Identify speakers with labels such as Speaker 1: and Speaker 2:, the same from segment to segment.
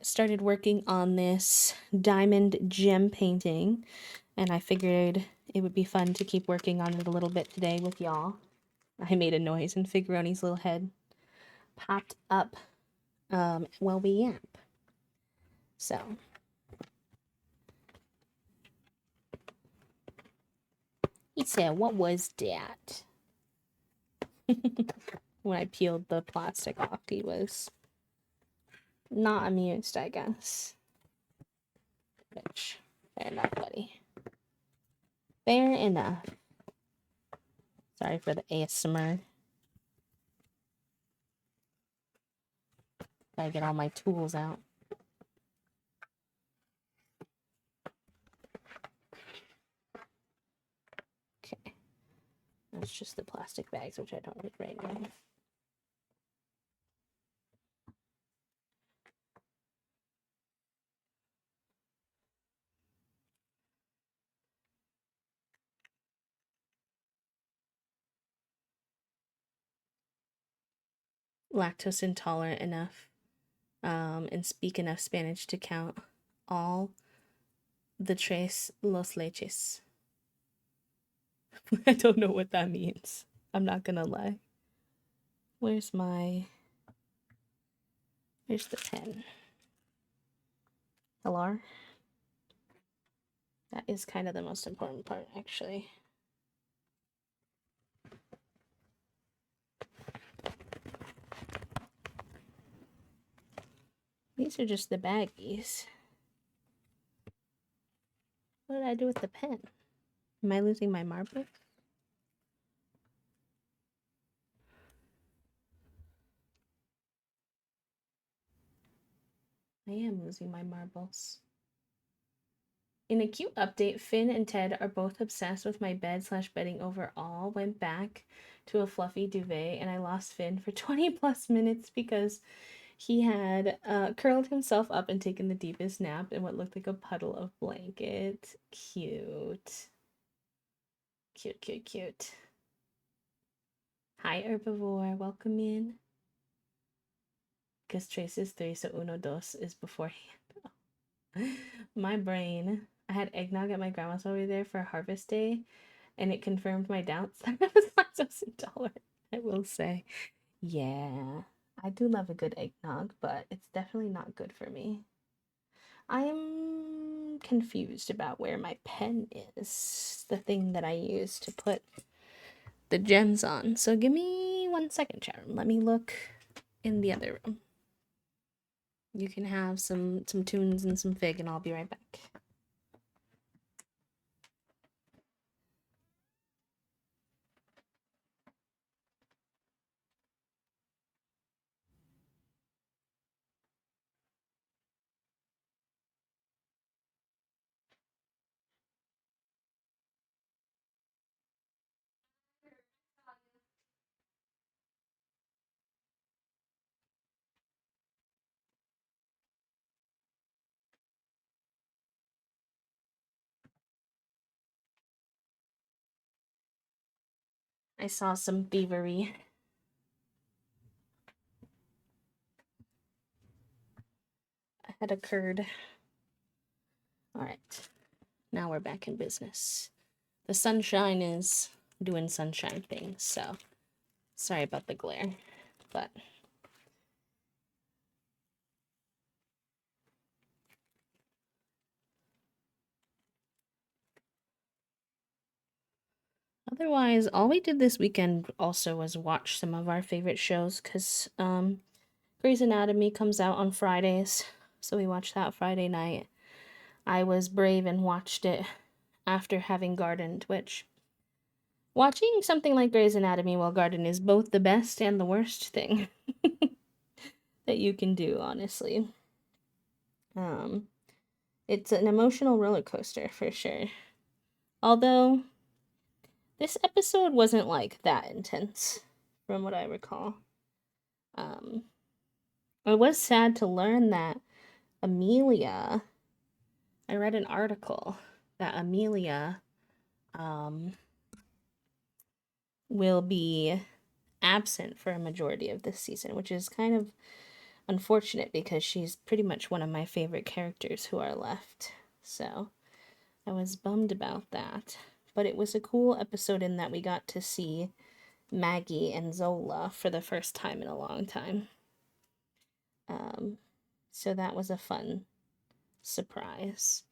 Speaker 1: started working on this diamond gem painting, and I figured it would be fun to keep working on it a little bit today with y'all. I made a noise and Figuroni's little head popped up while we yap. So he said, "What was that?" When I peeled the plastic off, he was not amused, I guess. Which, fair enough, buddy. Fair enough. Sorry for the ASMR. Gotta get all my tools out. Okay. That's just the plastic bags, which I don't need right now. Lactose intolerant enough and speak enough Spanish to count all the tres los leches. I don't know what that means. I'm not gonna lie. Where's the pen? Hello? That is kind of the most important part, actually. These are just the baggies. What did I do with the pen? Am I losing my marbles? I am losing my marbles. In a cute update, Finn and Ted are both obsessed with my bed/bedding overall. Went back to a fluffy duvet and I lost Finn for 20 plus minutes because he had curled himself up and taken the deepest nap in what looked like a puddle of blanket. Cute. Cute, cute, cute. Hi, Herbivore. Welcome in. Because Trace is 3, so uno dos is beforehand. My brain. I had eggnog at my grandma's over there for Harvest Day, and it confirmed my doubts that I was lactose intolerant, I will say. Yeah, I do love a good eggnog, but it's definitely not good for me. I'm confused about where my pen is, the thing that I use to put the gems on. So give me 1 second, chat room. Let me look in the other room. You can have some tunes and some fig, and I'll be right back. I saw some thievery. Had occurred. All right, now we're back in business. The sunshine is doing sunshine things, so sorry about the glare, but otherwise, all we did this weekend also was watch some of our favorite shows, because Grey's Anatomy comes out on Fridays, so we watched that Friday night. I was brave and watched it after having gardened, which watching something like Grey's Anatomy while gardening is both the best and the worst thing that you can do, honestly. It's an emotional roller coaster for sure. Although this episode wasn't like that intense, from what I recall. I was sad to learn that Amelia. I read an article that Amelia will be absent for a majority of this season, which is kind of unfortunate because she's pretty much one of my favorite characters who are left. So I was bummed about that. But it was a cool episode in that we got to see Maggie and Zola for the first time in a long time. Um, so that was a fun surprise.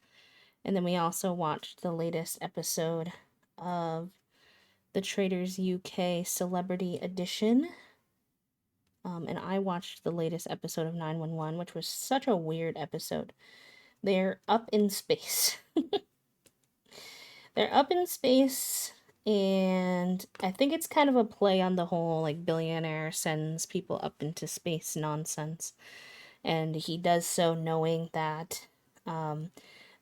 Speaker 1: And then we also watched the latest episode of the Traders UK Celebrity Edition. And I watched the latest episode of 911, which was such a weird episode. They're up in space. They're up in space, and I think it's kind of a play on the whole like billionaire sends people up into space nonsense. And he does so knowing that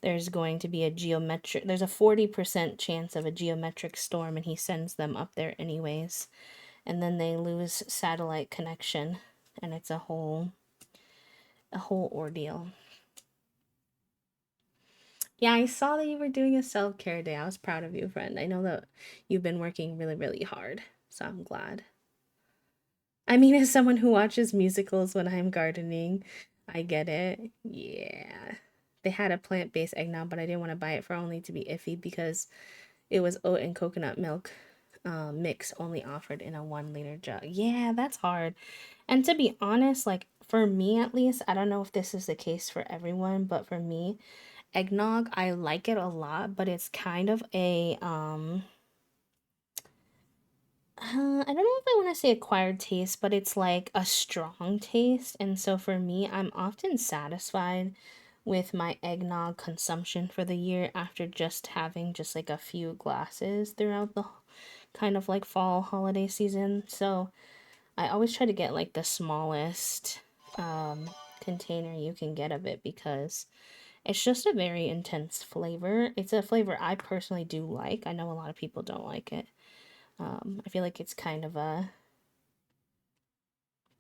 Speaker 1: there's going to be there's a 40% chance of a geometric storm, and he sends them up there anyways. And then they lose satellite connection, and it's a whole ordeal. Yeah, I saw that you were doing a self-care day. I was proud of you, friend. I know that you've been working really, really hard, so I'm glad. I mean, as someone who watches musicals when I'm gardening, I get it. Yeah. They had a plant-based eggnog, but I didn't want to buy it for only to be iffy because it was oat and coconut milk mix only offered in a 1 liter jug. Yeah, that's hard. And to be honest, like for me at least, I don't know if this is the case for everyone, but for me, eggnog, I like it a lot, but it's kind of a I don't know if I want to say acquired taste, but it's like a strong taste. And so for me, I'm often satisfied with my eggnog consumption for the year after just having just like a few glasses throughout the kind of like fall holiday season. So I always try to get like the smallest container you can get of it because it's just a very intense flavor. It's a flavor I personally do like. I know a lot of people don't like it. I feel like it's kind of a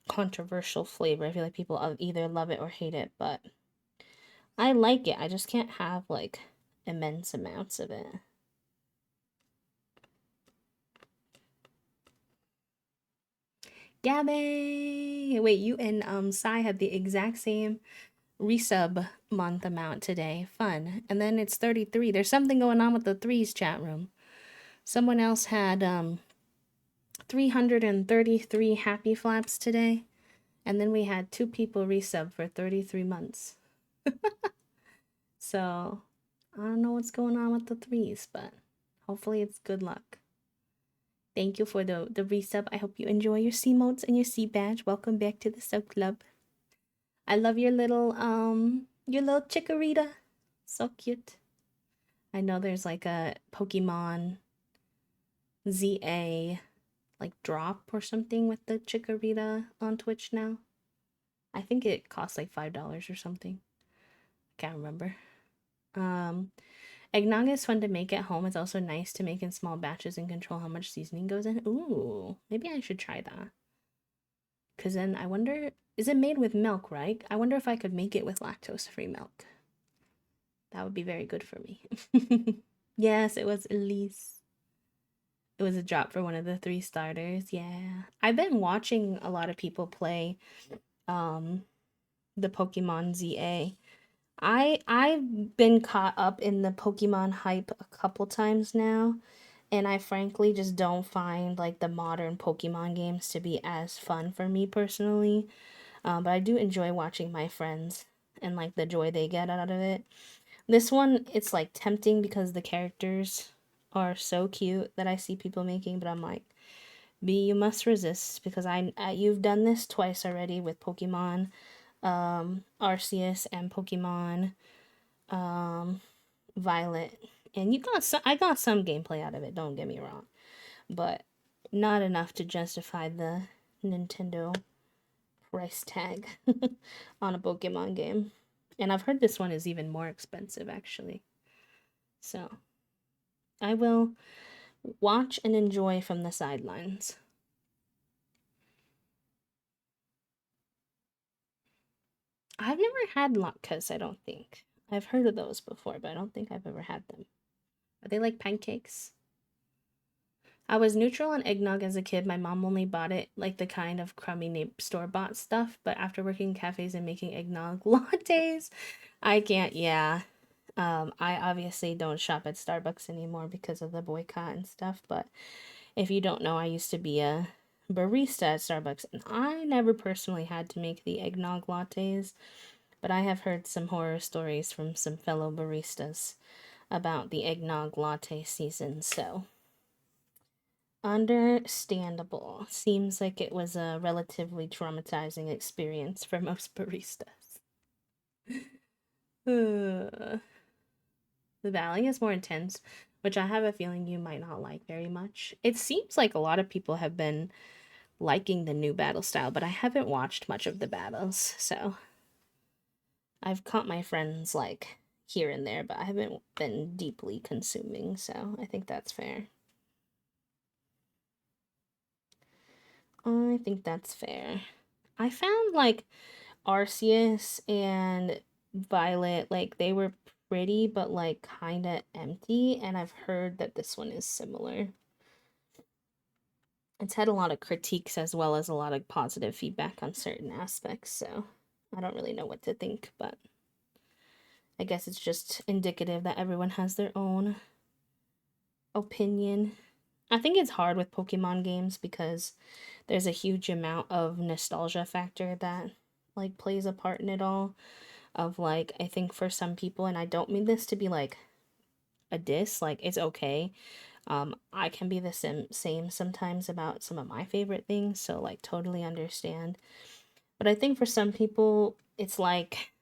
Speaker 1: controversial flavor. I feel like people either love it or hate it, but I like it. I just can't have like immense amounts of it. Gabby! Wait, you and Sai had the exact same resub month amount today. Fun. And then it's 33. There's something going on with the threes chat room. Someone else had 333 happy flaps today. And then we had 2 people resub for 33 months. So I don't know what's going on with the threes, but hopefully it's good luck. Thank you for the resub. I hope you enjoy your C modes and your C badge. Welcome back to the sub club. I love your little chikorita. So cute. I know there's like a Pokemon ZA like drop or something with the chikorita on Twitch now. I think it costs like $5 or something. Can't remember. Eggnog is fun to make at home. It's also nice to make in small batches and control how much seasoning goes in. Ooh, maybe I should try that. Because then I wonder, is it made with milk, right? I wonder if I could make it with lactose-free milk. That would be very good for me. Yes, it was Elise. It was a drop for one of the 3 starters. Yeah. I've been watching a lot of people play the Pokemon ZA. I've been caught up in the Pokemon hype a couple times now, and I frankly just don't find like the modern Pokemon games to be as fun for me personally. But I do enjoy watching my friends and like the joy they get out of it. This one, it's like tempting because the characters are so cute that I see people making, but I'm like, B, you must resist because you've done this twice already with Pokemon Arceus and Pokemon Violet, and I got some gameplay out of it, don't get me wrong, but not enough to justify the Nintendo price tag on a Pokemon game. And I've heard this one is even more expensive actually. So I will watch and enjoy from the sidelines. I've never had latkes, I don't think. I've heard of those before, but I don't think I've ever had them. Are they like pancakes? I was neutral on eggnog as a kid. My mom only bought it like the kind of crummy store-bought stuff, but after working in cafes and making eggnog lattes, I can't, yeah. I obviously don't shop at Starbucks anymore because of the boycott and stuff, but if you don't know, I used to be a barista at Starbucks, and I never personally had to make the eggnog lattes, but I have heard some horror stories from some fellow baristas about the eggnog latte season, so understandable. Seems like it was a relatively traumatizing experience for most baristas. The Valley is more intense, which I have a feeling you might not like very much. It seems like a lot of people have been liking the new battle style, but I haven't watched much of the battles, so I've caught my friends like here and there, but I haven't been deeply consuming, so I think that's fair. I think that's fair. I found like Arceus and Violet, like they were pretty but like kind of empty, and I've heard that this one is similar. It's had a lot of critiques as well as a lot of positive feedback on certain aspects, so I don't really know what to think, but I guess it's just indicative that everyone has their own opinion. I think it's hard with Pokemon games because there's a huge amount of nostalgia factor that like plays a part in it all. Of like, I think for some people, and I don't mean this to be like a diss, like it's okay. I can be the same sometimes about some of my favorite things, so like totally understand. But I think for some people, it's like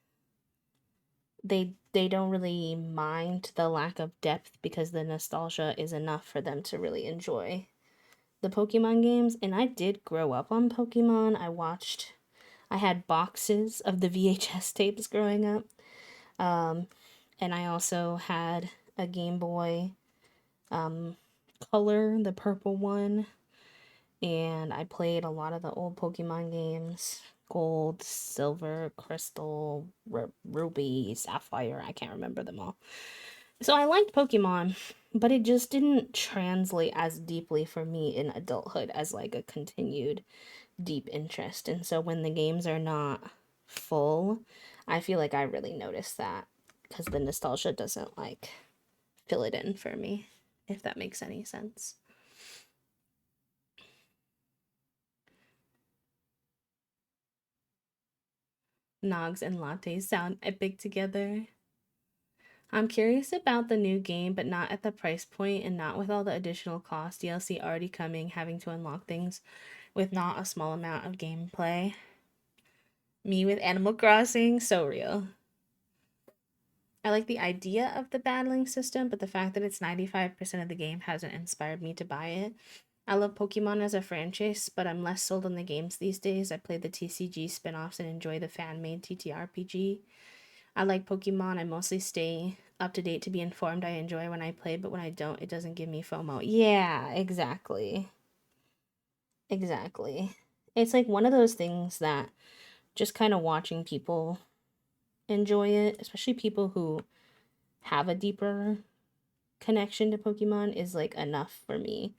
Speaker 1: they don't really mind the lack of depth because the nostalgia is enough for them to really enjoy the Pokemon games. And I did grow up on Pokemon. I had boxes of the VHS tapes growing up. Um, and I also had a Game Boy um, Color, the purple one, and I played a lot of the old Pokemon games. Gold, Silver, Crystal, Ruby, Sapphire, I can't remember them all. So I liked Pokemon, but it just didn't translate as deeply for me in adulthood as like a continued deep interest. And so when the games are not full, I feel like I really notice that because the nostalgia doesn't like fill it in for me, if that makes any sense. Nogs and lattes sound epic together. I'm curious about the new game, but not at the price point and not with all the additional cost DLC already coming, having to unlock things with not a small amount of gameplay. Me with Animal Crossing, so real. I like the idea of the battling system, but the fact that it's 95% of the game hasn't inspired me to buy it. I love Pokemon as a franchise, but I'm less sold on the games these days. I play the TCG spin offs and enjoy the fan made TTRPG. I like Pokemon. I mostly stay up to date to be informed. I enjoy when I play, but when I don't, it doesn't give me FOMO. Yeah, exactly. Exactly. It's like one of those things that just kind of watching people enjoy it, especially people who have a deeper connection to Pokemon, is like enough for me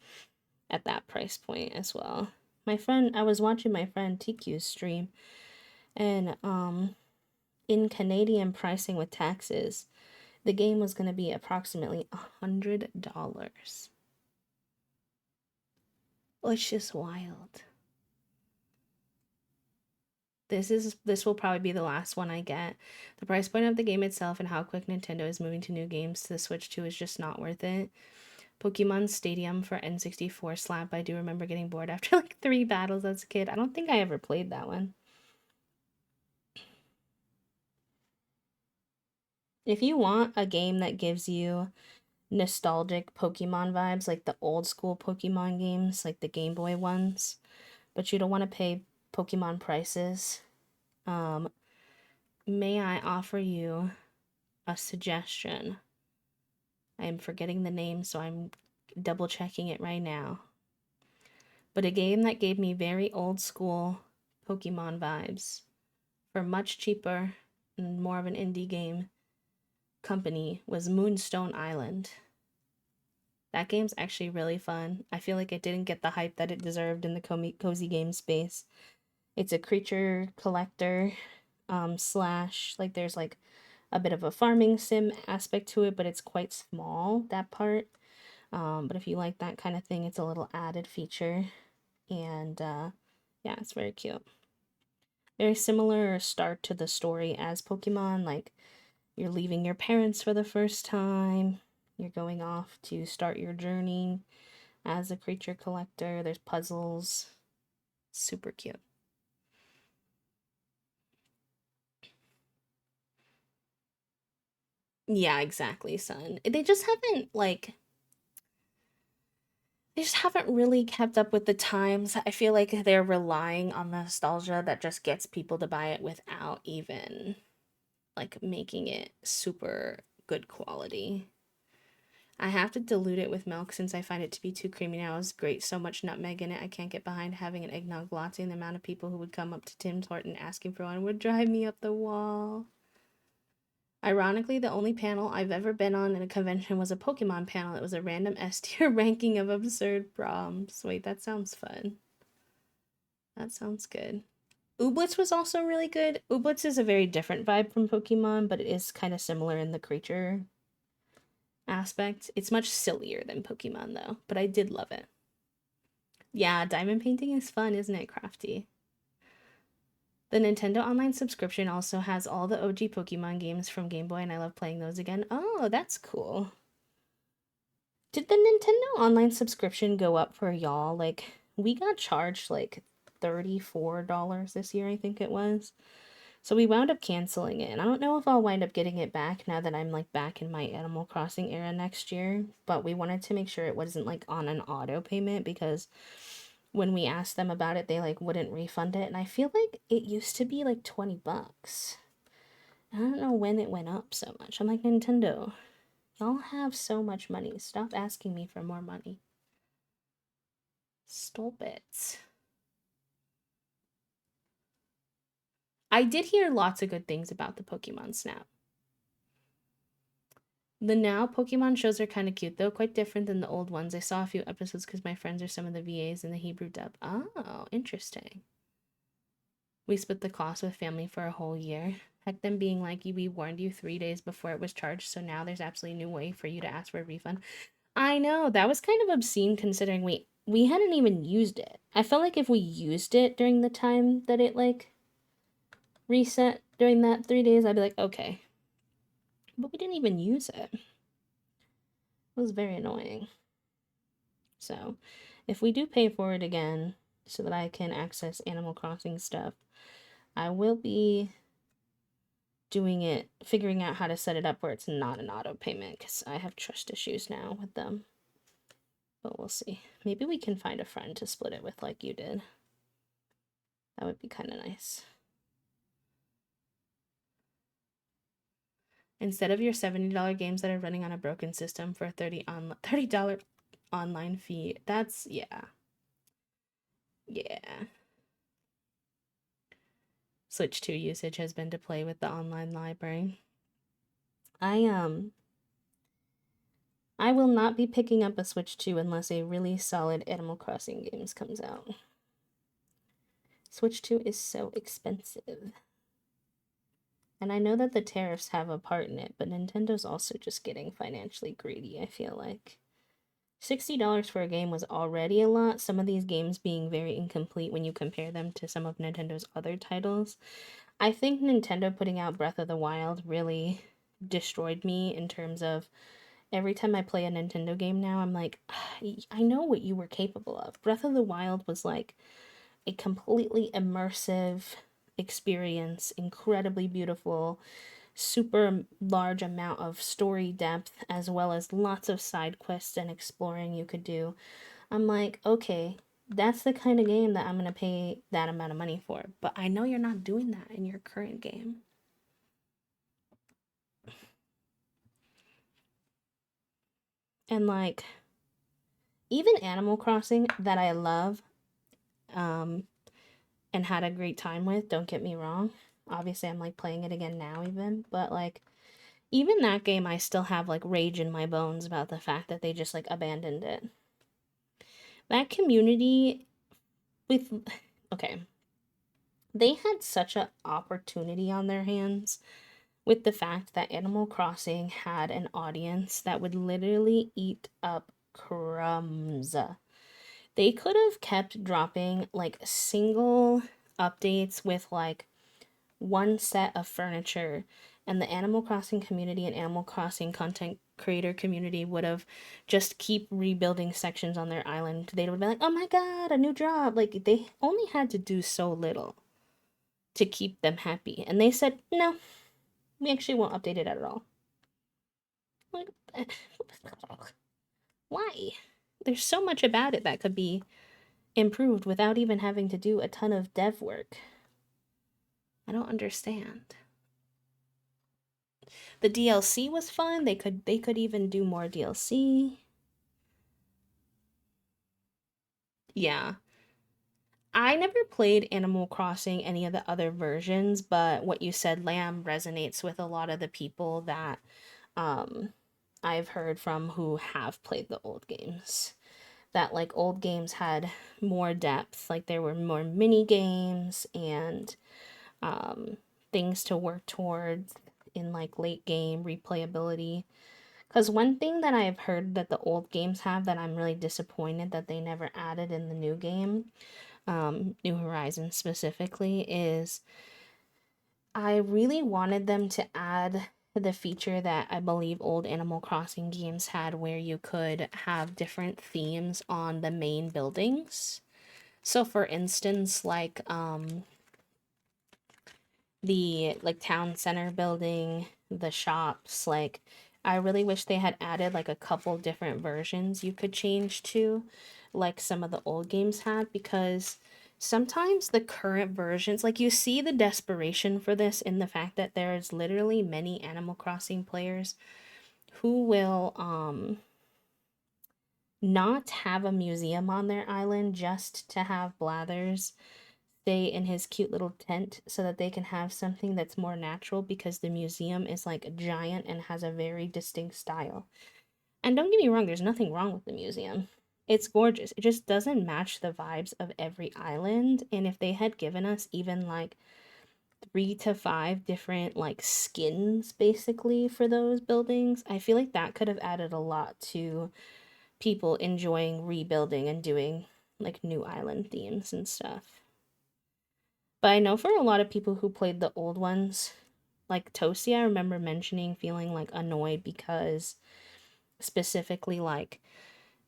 Speaker 1: at that price point as well. I was watching my friend TQ's stream, and in Canadian pricing with taxes, the game was going to be approximately $100. It's just wild. This will probably be the last one I get. The price point of the game itself and how quick Nintendo is moving to new games to the Switch 2 is just not worth it. Pokemon Stadium for N64 slap. I do remember getting bored after like 3 battles as a kid. I don't think I ever played that one. If you want a game that gives you nostalgic Pokemon vibes, like the old school Pokemon games, like the Game Boy ones, but you don't want to pay Pokemon prices, um, may I offer you a suggestion? I am forgetting the name, so I'm double checking it right now. But a game that gave me very old school Pokemon vibes for much cheaper and more of an indie game company was Moonstone Island. That game's actually really fun. I feel like it didn't get the hype that it deserved in the cozy game space. It's a creature collector slash like there's like a bit of a farming sim aspect to it, but it's quite small, that part. But if you like that kind of thing, it's a little added feature. And yeah, it's very cute. Very similar start to the story as Pokemon. Like, you're leaving your parents for the first time, you're going off to start your journey as a creature collector. There's puzzles. Super cute. Yeah, exactly, son. They just haven't really kept up with the times. I feel like they're relying on the nostalgia that just gets people to buy it without even like making it super good quality. I have to dilute it with milk since I find it to be too creamy now. It's great, so much nutmeg in it. I can't get behind having an eggnog latte, and the amount of people who would come up to Tim Horton asking for one would drive me up the wall. Ironically, the only panel I've ever been on in a convention was a Pokemon panel. It was a random S tier ranking of absurd prompts. Wait, that sounds fun. That sounds good. Ooblets was also really good. Ooblets is a very different vibe from Pokemon, but it is kind of similar in the creature aspect. It's much sillier than Pokemon though, but I did love it. Yeah, diamond painting is fun, isn't it, Crafty? The Nintendo Online subscription also has all the OG Pokemon games from Game Boy, and I love playing those again. Oh, that's cool. Did the Nintendo Online subscription go up for y'all? Like, we got charged like $34 this year, I think it was. So we wound up canceling it, and I don't know if I'll wind up getting it back now that I'm like back in my Animal Crossing era next year, but we wanted to make sure it wasn't like on an auto payment because when we asked them about it, they like wouldn't refund it, and I feel like it used to be like 20 bucks. I don't know when it went up so much. I'm like, Nintendo, y'all have so much money. Stop asking me for more money. Stop it. I did hear lots of good things about the Pokemon Snap. The now Pokemon shows are kind of cute, though, quite different than the old ones. I saw a few episodes because my friends are some of the VAs in the Hebrew dub. Oh, interesting. We split the cost with family for a whole year. Heck, them being like, we warned you 3 days before it was charged, so now there's absolutely no way for you to ask for a refund. I know, that was kind of obscene considering we hadn't even used it. I felt like if we used it during the time that it, like, reset during that 3 days, I'd be like, okay. But we didn't even use it. It was very annoying. So, if we do pay for it again so that I can access Animal Crossing stuff, I will be doing it, figuring out how to set it up where it's not an auto payment because I have trust issues now with them. But we'll see. Maybe we can find a friend to split it with like you did. That would be kind of nice. Instead of your $70 games that are running on a broken system for a $30 online fee. That's yeah. Yeah. Switch 2 usage has been to play with the online library. I will not be picking up a Switch 2 unless a really solid Animal Crossing games comes out. Switch 2 is so expensive. And I know that the tariffs have a part in it, but Nintendo's also just getting financially greedy, I feel like. $60 for a game was already a lot, some of these games being very incomplete when you compare them to some of Nintendo's other titles. I think Nintendo putting out Breath of the Wild really destroyed me in terms of every time I play a Nintendo game now, I'm like, I know what you were capable of. Breath of the Wild was like a completely immersive experience, incredibly beautiful, super large amount of story depth, as well as lots of side quests and exploring you could do. I'm like, okay, that's the kind of game that I'm going to pay that amount of money for. But I know you're not doing that in your current game. And like, even Animal Crossing that I love, and had a great time with, don't get me wrong. Obviously, I'm like playing it again now, even, but like, Even that game, I still have like rage in my bones about the fact that they just like abandoned it. That community with, okay, they had such an opportunity on their hands with the fact that Animal Crossing had an audience that would literally eat up crumbs. They could have kept dropping like single updates with like one set of furniture, and the Animal Crossing community and Animal Crossing content creator community would have just keep rebuilding sections on their island. They would be like, "Oh my god, a new job!" Like they only had to do so little to keep them happy, and they said, "No, we actually won't update it at all." Like, why? There's so much about it that could be improved without even having to do a ton of dev work. I don't understand. The DLC was fun. They could even do more DLC. Yeah. I never played Animal Crossing any of the other versions, but what you said, Lamb, resonates with a lot of the people that um I've heard from who have played the old games. That like old games had more depth, like there were more mini games and um things to work towards in like late game replayability. Because one thing that I've heard that the old games have that I'm really disappointed that they never added in the new game, New Horizons specifically, is I really wanted them to add the feature that I believe old Animal Crossing games had where you could have different themes on the main buildings. So for instance, like the like town center building, the shops, like I really wish they had added like a couple different versions you could change to, like some of the old games had, because sometimes the current versions, like you see the desperation for this in the fact that there's literally many Animal Crossing players who will not have a museum on their island just to have Blathers stay in his cute little tent so that they can have something that's more natural because the museum is like giant and has a very distinct style. And don't get me wrong, there's nothing wrong with the museum. It's gorgeous. It just doesn't match the vibes of every island. And if they had given us even like 3 to 5 different like skins basically for those buildings, I feel like that could have added a lot to people enjoying rebuilding and doing like new island themes and stuff. But I know for a lot of people who played the old ones, like Toasty, I remember mentioning feeling like annoyed because specifically like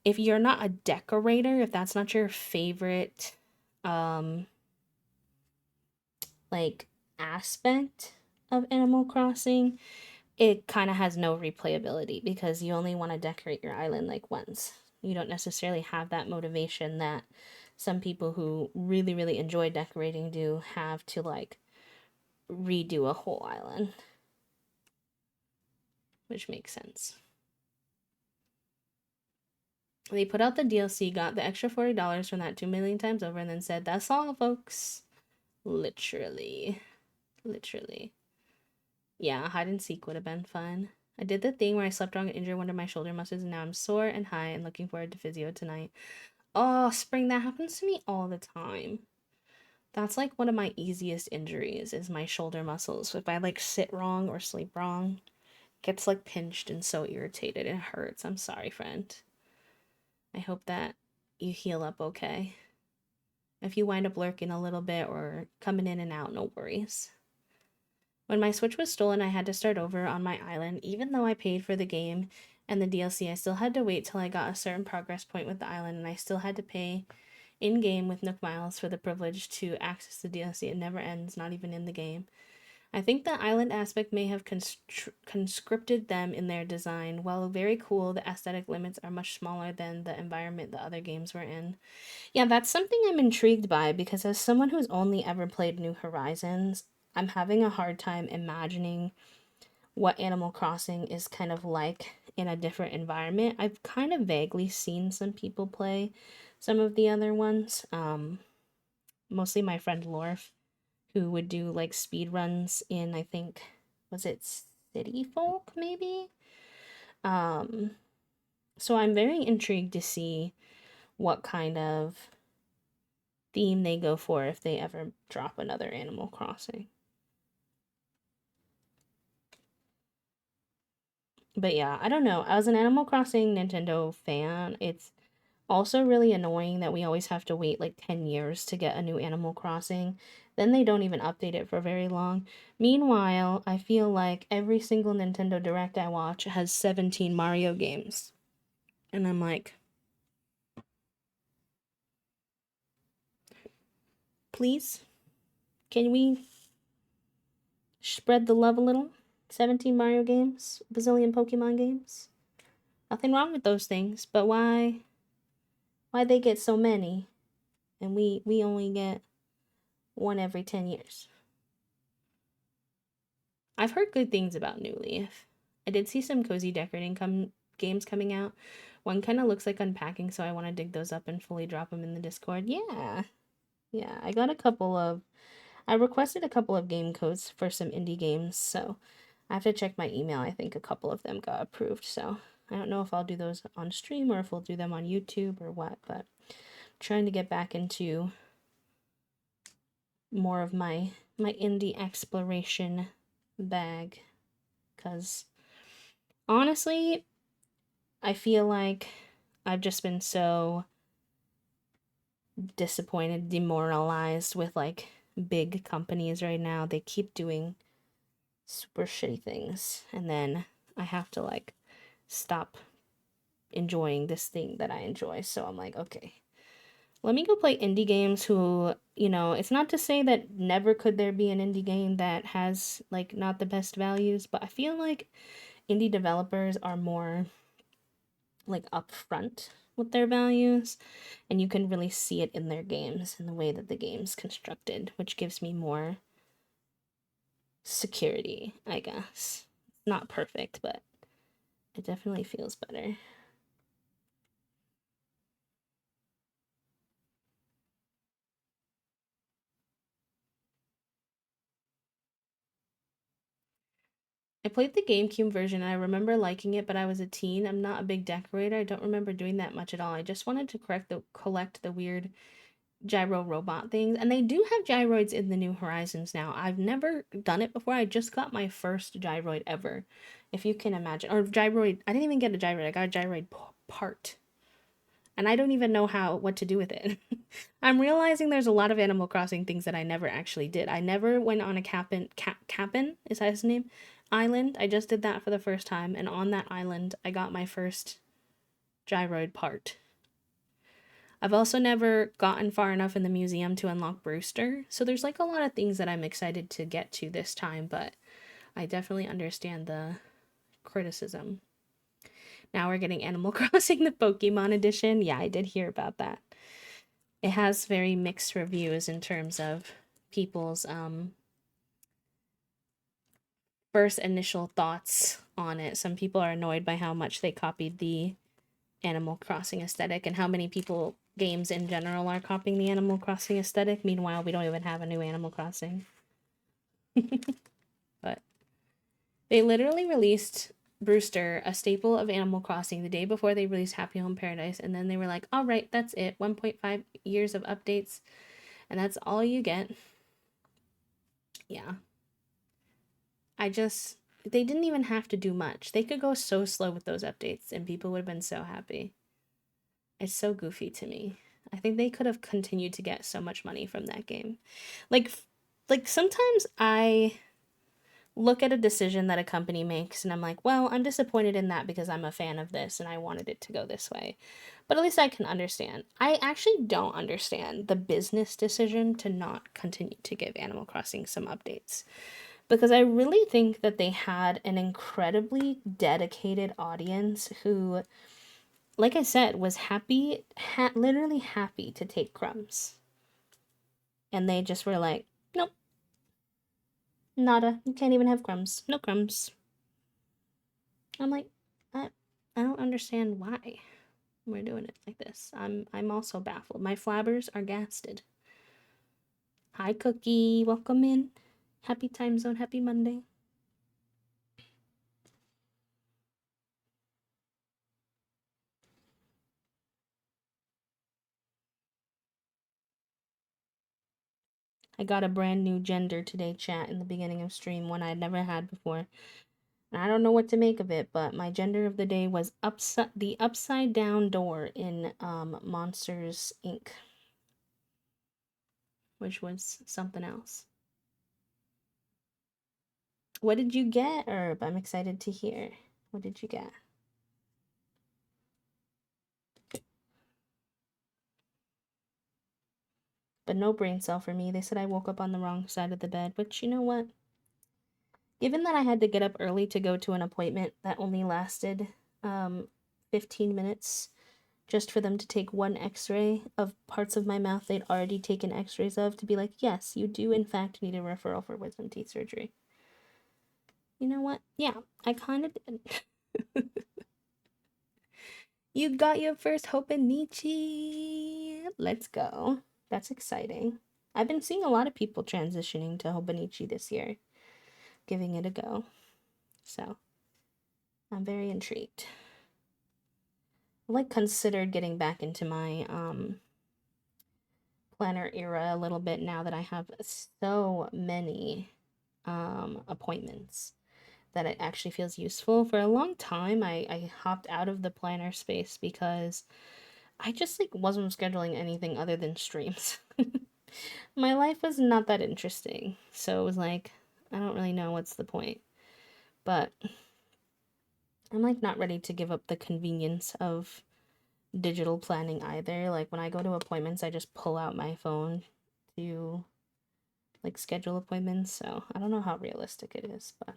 Speaker 1: if you're not a decorator, if that's not your favorite um like aspect of Animal Crossing, it kind of has no replayability because you only want to decorate your island like once. You don't necessarily have that motivation that some people who really really enjoy decorating do have to like redo a whole island, which makes sense. They put out the DLC, got the extra $40 from that 2 million times over, and then said, "That's all, folks." Literally. Literally. Yeah, hide and seek would have been fun. I did the thing where I slept wrong and injured one of my shoulder muscles, and now I'm sore and high and looking forward to physio tonight. Oh, Spring, that happens to me all the time. That's like one of my easiest injuries is my shoulder muscles. If I like sit wrong or sleep wrong, it gets like pinched and so irritated. It hurts. I'm sorry, friend. I hope that you heal up okay. If you wind up lurking a little bit or coming in and out, no worries. When my Switch was stolen, I had to start over on my island. Even though I paid for the game and the DLC, I still had to wait till I got a certain progress point with the island, and I still had to pay in game with Nook Miles for the privilege to access the DLC. It never ends, not even in the game. I think the island aspect may have conscripted them in their design. While very cool, the aesthetic limits are much smaller than the environment the other games were in. Yeah, that's something I'm intrigued by because as someone who's only ever played New Horizons, I'm having a hard time imagining what Animal Crossing is kind of like in a different environment. I've kind of vaguely seen some people play some of the other ones. Mostly my friend Lorf, who would do like speed runs in I think was it city folk, maybe. Um, so I'm very intrigued to see what kind of theme they go for if they ever drop another Animal Crossing. But yeah, I don't know. As an Animal Crossing Nintendo fan, it's also really annoying that we always have to wait like 10 years to get a new Animal Crossing. Then they don't even update it for very long. Meanwhile, I feel like every single Nintendo Direct I watch has 17 Mario games. And I'm like, please, can we spread the love a little? 17 Mario games, bazillion Pokemon games. Nothing wrong with those things, but why they get so many and we only get one every 10 years? I've heard good things about New Leaf. I did see some cozy decorating games coming out. One kind of looks like unpacking, so I want to dig those up and fully drop them in the Discord. Yeah. Yeah, I requested a couple of game codes for some indie games, so I have to check my email. I think a couple of them got approved, so I don't know if I'll do those on stream or if we'll do them on YouTube or what, but I'm trying to get back into more of my indie exploration bag, cuz honestly, I feel like I've just been so disappointed, demoralized with like big companies right now. They keep doing super shitty things, and then I have to like stop enjoying this thing that I enjoy. So I'm like, okay, let me go play indie games who, it's not to say that never could there be an indie game that has like not the best values, but I feel like indie developers are more like upfront with their values, and you can really see it in their games and the way that the game's constructed, which gives me more security, I guess. Not perfect, but it definitely feels better. I played the GameCube version and I remember liking it, but I was a teen. I'm not a big decorator. I don't remember doing that much at all. I just wanted to collect the weird gyro robot things. And they do have gyroids in the New Horizons now. I've never done it before. I just got my first gyroid ever, if you can imagine. Or gyroid. I didn't even get a gyroid. I got a gyroid part. And I don't even know what to do with it. I'm realizing there's a lot of Animal Crossing things that I never actually did. I never went on a Cap'n, is that his name? Island. I just did that for the first time, and on that island, I got my first gyroid part. I've also never gotten far enough in the museum to unlock Brewster, so there's like a lot of things that I'm excited to get to this time, but I definitely understand the criticism. Now we're getting Animal Crossing the Pokemon edition. Yeah, I did hear about that. It has very mixed reviews in terms of people's first initial thoughts on it. Some people are annoyed by how much they copied the Animal Crossing aesthetic and how many games in general are copying the Animal Crossing aesthetic. Meanwhile, we don't even have a new Animal Crossing. But they literally released Brewster, a staple of Animal Crossing, the day before they released Happy Home Paradise, and then they were like, all right, that's it. 1.5 years of updates, and that's all you get. Yeah. They didn't even have to do much. They could go so slow with those updates, and people would have been so happy. It's so goofy to me. I think they could have continued to get so much money from that game. Like, sometimes I look at a decision that a company makes and I'm like, well, I'm disappointed in that because I'm a fan of this and I wanted it to go this way. But at least I can understand. I actually don't understand the business decision to not continue to give Animal Crossing some updates. Because I really think that they had an incredibly dedicated audience who, like I said, was literally happy to take crumbs. And they just were like, nope, nada. You can't even have crumbs. No crumbs. I'm like, I don't understand why we're doing it like this. I'm also baffled. My flabbers are gasted. Hi, Cookie. Welcome in. Happy time zone. Happy Monday. I got a brand new gender today, chat, in the beginning of stream, one I'd never had before. And I don't know what to make of it, but my gender of the day was the upside down door in Monsters Inc., which was something else. What did you get, Herb? I'm excited to hear. What did you get? But no brain cell for me. They said I woke up on the wrong side of the bed, which, you know what? Given that I had to get up early to go to an appointment that only lasted 15 minutes just for them to take one x-ray of parts of my mouth they'd already taken x-rays of to be like, yes, you do in fact need a referral for wisdom teeth surgery. You know what? Yeah, I kind of did. You got your first Hobonichi. Let's go. That's exciting. I've been seeing a lot of people transitioning to Hobonichi this year, giving it a go. So, I'm very intrigued. I like considered getting back into my planner era a little bit now that I have so many appointments that it actually feels useful. For a long time, I hopped out of the planner space because I just like wasn't scheduling anything other than streams. My life was not that interesting, so it was like, I don't really know what's the point. But I'm like not ready to give up the convenience of digital planning either. Like when I go to appointments, I just pull out my phone to like schedule appointments. So I don't know how realistic it is, but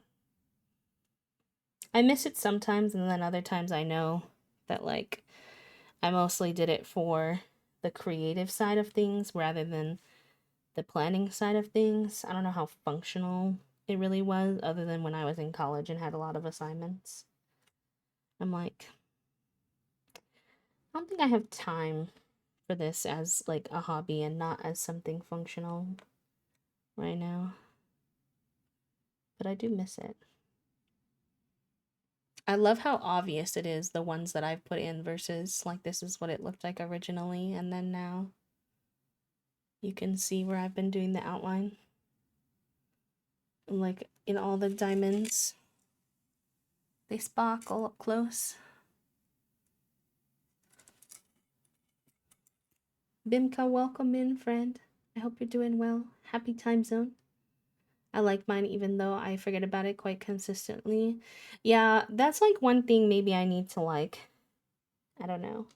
Speaker 1: I miss it sometimes, and then other times I know that like I mostly did it for the creative side of things rather than the planning side of things. I don't know how functional it really was, other than when I was in college and had a lot of assignments. I'm like, I don't think I have time for this as like a hobby and not as something functional right now. But I do miss it. I love how obvious it is, the ones that I've put in versus like this is what it looked like originally, and then now you can see where I've been doing the outline. Like in all the diamonds, they sparkle up close. Bimka, welcome in, friend. I hope you're doing well. Happy time zone. I like mine even though I forget about it quite consistently. Yeah, that's like one thing maybe I need to like, I don't know.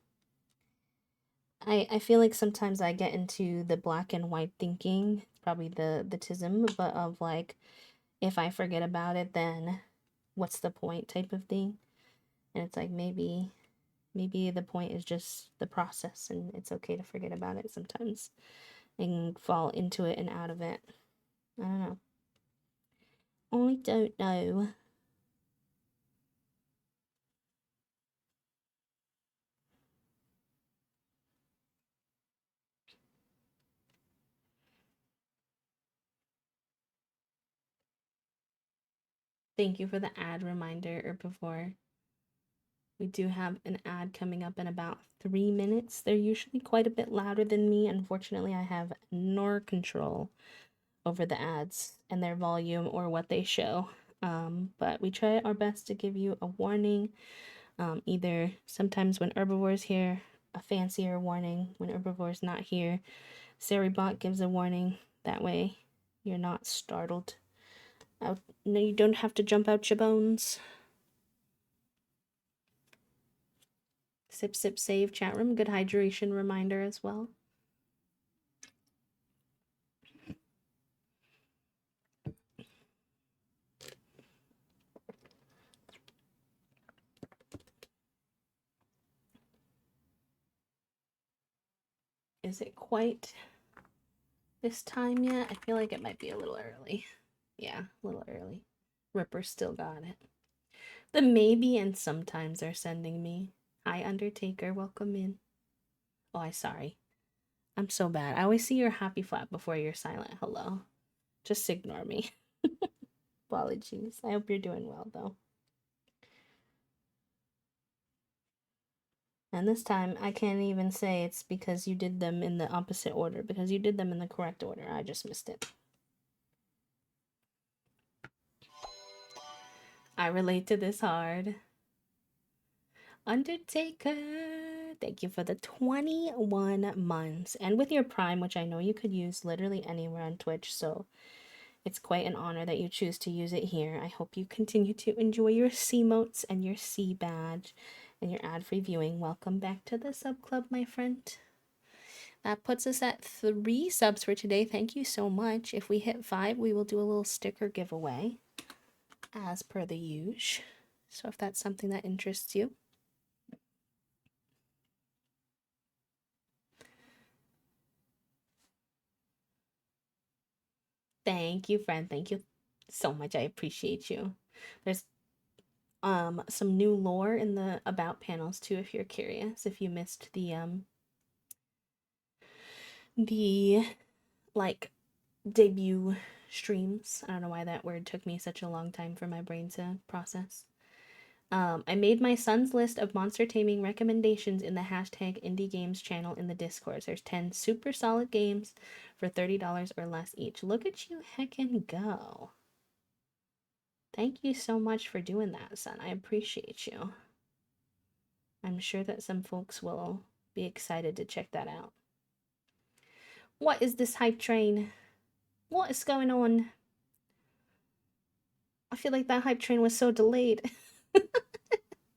Speaker 1: I feel like sometimes I get into the black and white thinking, probably the tism, but of like if I forget about it then what's the point type of thing. And it's like maybe the point is just the process and it's okay to forget about it sometimes and fall into it and out of it. I don't know. I don't know. Thank you for the ad reminder or before. We do have an ad coming up in about 3 minutes. They're usually quite a bit louder than me. Unfortunately, I have no control over the ads and their volume or what they show. But we try our best to give you a warning. Either sometimes when Herbivore's here, a fancier warning. When Herbivore's not here, Saribot gives a warning. That way you're not startled. Out. No, you don't have to jump out your bones. Sip, sip, save chat room. Good hydration reminder as well. Is it quite this time yet? I feel like it might be a little early. Yeah, a little early. Ripper still got it. The maybe and sometimes are sending me. Hi, Undertaker. Welcome in. Oh, sorry. I'm so bad. I always see your happy flap before your silent hello. Just ignore me. Apologies. I hope you're doing well, though. And this time, I can't even say it's because you did them in the opposite order, because you did them in the correct order. I just missed it. I relate to this hard. Undertaker, thank you for the 21 months. And with your Prime, which I know you could use literally anywhere on Twitch, so it's quite an honor that you choose to use it here. I hope you continue to enjoy your C motes and your C badge and your ad-free viewing. Welcome back to the sub club, my friend. That puts us at 3 subs for today. Thank you so much. If we hit 5, we will do a little sticker giveaway, as per the usual. So if that's something that interests you. Thank you, friend. Thank you so much. I appreciate you. There's some new lore in the about panels too, if you're curious. If you missed the like debut streams. I don't know why that word took me such a long time for my brain to process. I made my son's list of monster taming recommendations in the hashtag indie games channel in the Discord. There's 10 super solid games for $30 or less each. Look at you heckin' go. Thank you so much for doing that, son. I appreciate you. I'm sure that some folks will be excited to check that out. What is this hype train? What is going on? I feel like that hype train was so delayed.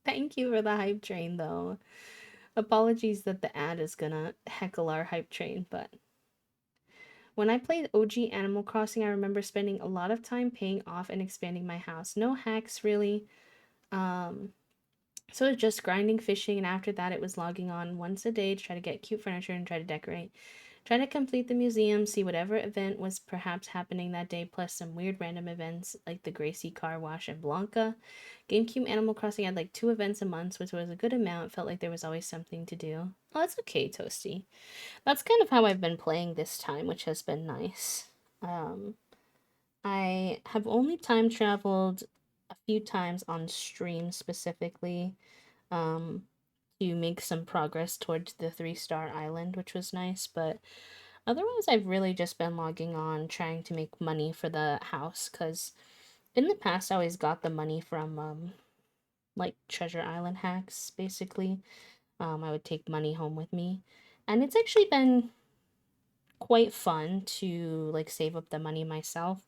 Speaker 1: Thank you for the hype train, though. Apologies that the ad is gonna heckle our hype train, but when I played OG Animal Crossing, I remember spending a lot of time paying off and expanding my house. No hacks, really. So it was just grinding, fishing, and after that it was logging on once a day to try to get cute furniture and try to decorate. Try to complete the museum, see whatever event was perhaps happening that day, plus some weird random events like the Gracie Car Wash and Blanca. GameCube Animal Crossing had like 2 events a month, which was a good amount. Felt like there was always something to do. Oh, that's okay, Toasty. That's kind of how I've been playing this time, which has been nice. I have only time traveled a few times on stream specifically to make some progress towards the 3-star island, which was nice, but otherwise I've really just been logging on trying to make money for the house, because in the past I always got the money from like treasure island hacks basically. I would take money home with me, and it's actually been quite fun to like save up the money myself,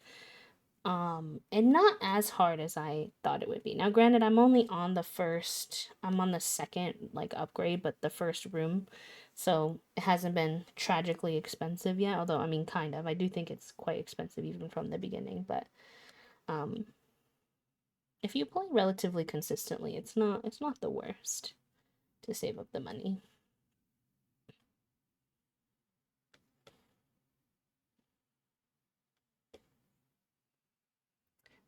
Speaker 1: and not as hard as I thought it would be. Now granted, I'm on the second like upgrade, but the first room, so it hasn't been tragically expensive yet, although I mean kind of. I do think it's quite expensive even from the beginning, but um if you play relatively consistently, it's not the worst to save up the money.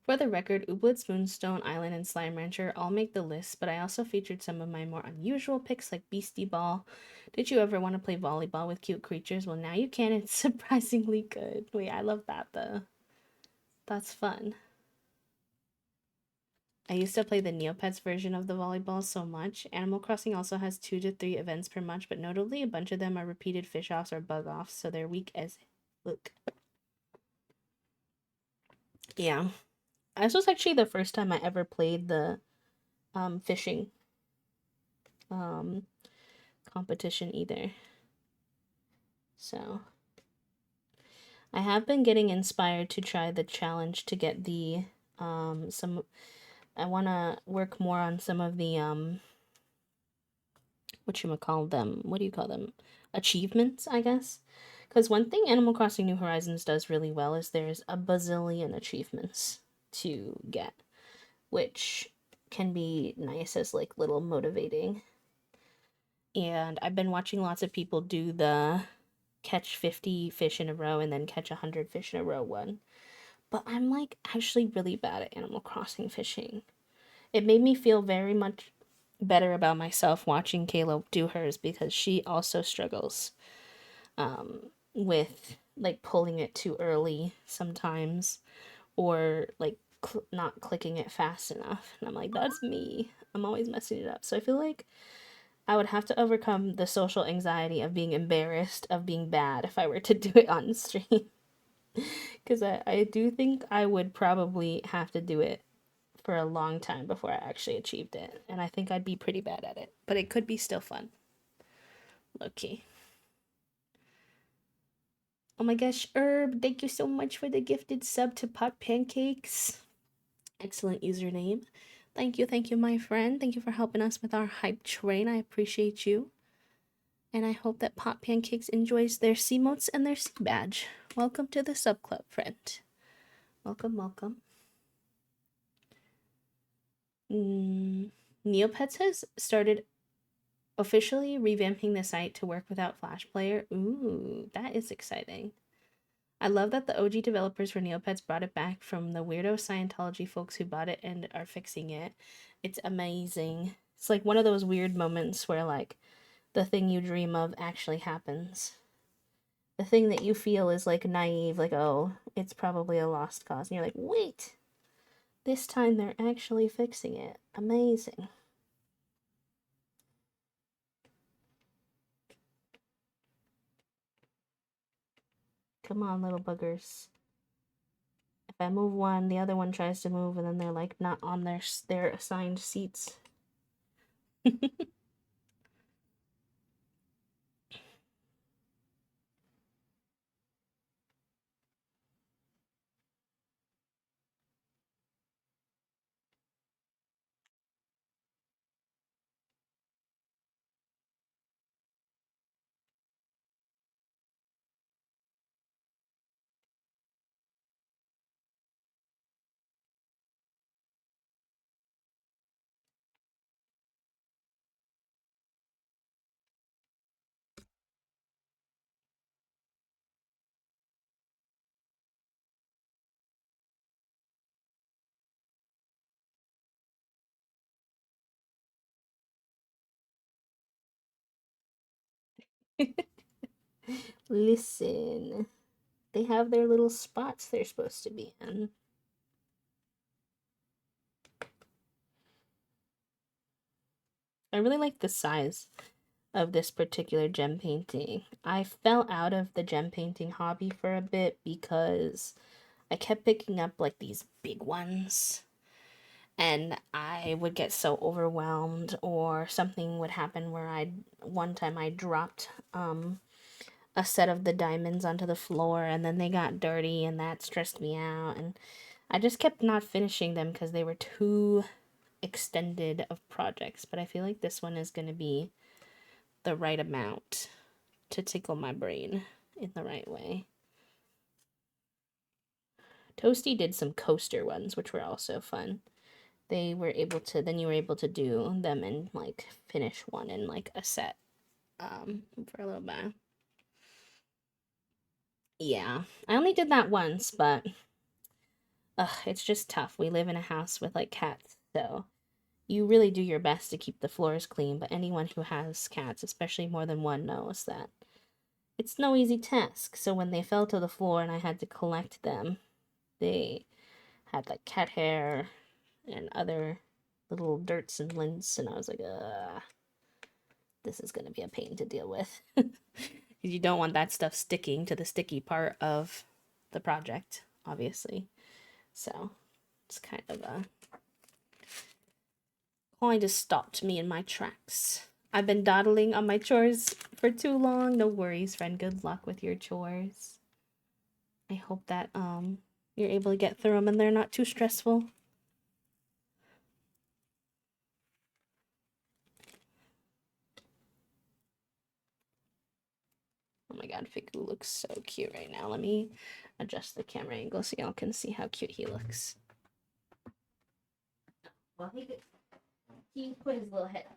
Speaker 1: For the record, Ooblets, Moonstone Island, and Slime Rancher all make the list, but I also featured some of my more unusual picks like Beastie Ball. Did you ever want to play volleyball with cute creatures? Well, now you can. It's surprisingly good. Wait, I love that though. That's fun. I used to play the Neopets version of the volleyball so much. Animal Crossing also has 2 to 3 events per month, but notably a bunch of them are repeated fish offs or bug offs, so they're weak as look. Yeah. This was actually the first time I ever played the fishing um competition either. So I have been getting inspired to try the challenge to get the some I want to work more on some of the what you call them? What do you call them? Achievements, I guess. Because one thing Animal Crossing New Horizons does really well is there's a bazillion achievements to get, which can be nice as like little motivating. And I've been watching lots of people do the catch 50 fish in a row and then catch 100 fish in a row one. But I'm like actually really bad at Animal Crossing fishing. It made me feel very much better about myself watching Kayla do hers, because she also struggles with like pulling it too early sometimes, or like not clicking it fast enough. And I'm like, that's me. I'm always messing it up. So I feel like I would have to overcome the social anxiety of being embarrassed of being bad if I were to do it on stream. Because I do think I would probably have to do it for a long time before I actually achieved it. And I think I'd be pretty bad at it. But it could be still fun. Low key. Oh my gosh, Herb, thank you so much for the gifted sub to Pot Pancakes. Excellent username. Thank you, my friend. Thank you for helping us with our hype train. I appreciate you. And I hope that Pot Pancakes enjoys their sea motes and their sea badge. Welcome to the sub club, friend. Welcome, welcome. Neopets has started officially revamping the site to work without Flash Player. Ooh, that is exciting. I love that the OG developers for Neopets brought it back from the weirdo Scientology folks who bought it and are fixing it. It's amazing. It's like one of those weird moments where, like, the thing you dream of actually happens. The thing that you feel is, like, naive, like, oh, it's probably a lost cause. And you're like, wait, this time they're actually fixing it. Amazing. Come on, little buggers. If I move one, the other one tries to move, and then they're, like, not on their assigned seats. Listen, they have their little spots they're supposed to be in. I really like the size of this particular gem painting. I fell out of the gem painting hobby for a bit because I kept picking up like these big ones and I would get so overwhelmed, or something would happen where one time I dropped a set of the diamonds onto the floor and then they got dirty and that stressed me out, and I just kept not finishing them because they were too extended of projects. But I feel like this one is going to be the right amount to tickle my brain in the right way. Toasty did some coaster ones, which were also fun. Then you were able to do them and like finish one in like a set for a little bit. Yeah, I only did that once, but it's just tough. We live in a house with like cats, so you really do your best to keep the floors clean, but anyone who has cats, especially more than one, knows that it's no easy task. So when they fell to the floor and I had to collect them, they had like cat hair and other little dirts and lints, and I was like, this is gonna be a pain to deal with. Because you don't want that stuff sticking to the sticky part of the project, obviously. So it's kind of just stopped me in my tracks. I've been dawdling on my chores for too long. No worries, friend. Good luck with your chores. I hope that you're able to get through them and they're not too stressful. Oh my god, Fiku looks so cute right now. Let me adjust the camera angle so y'all can see how cute he looks. Well, he put his little head up.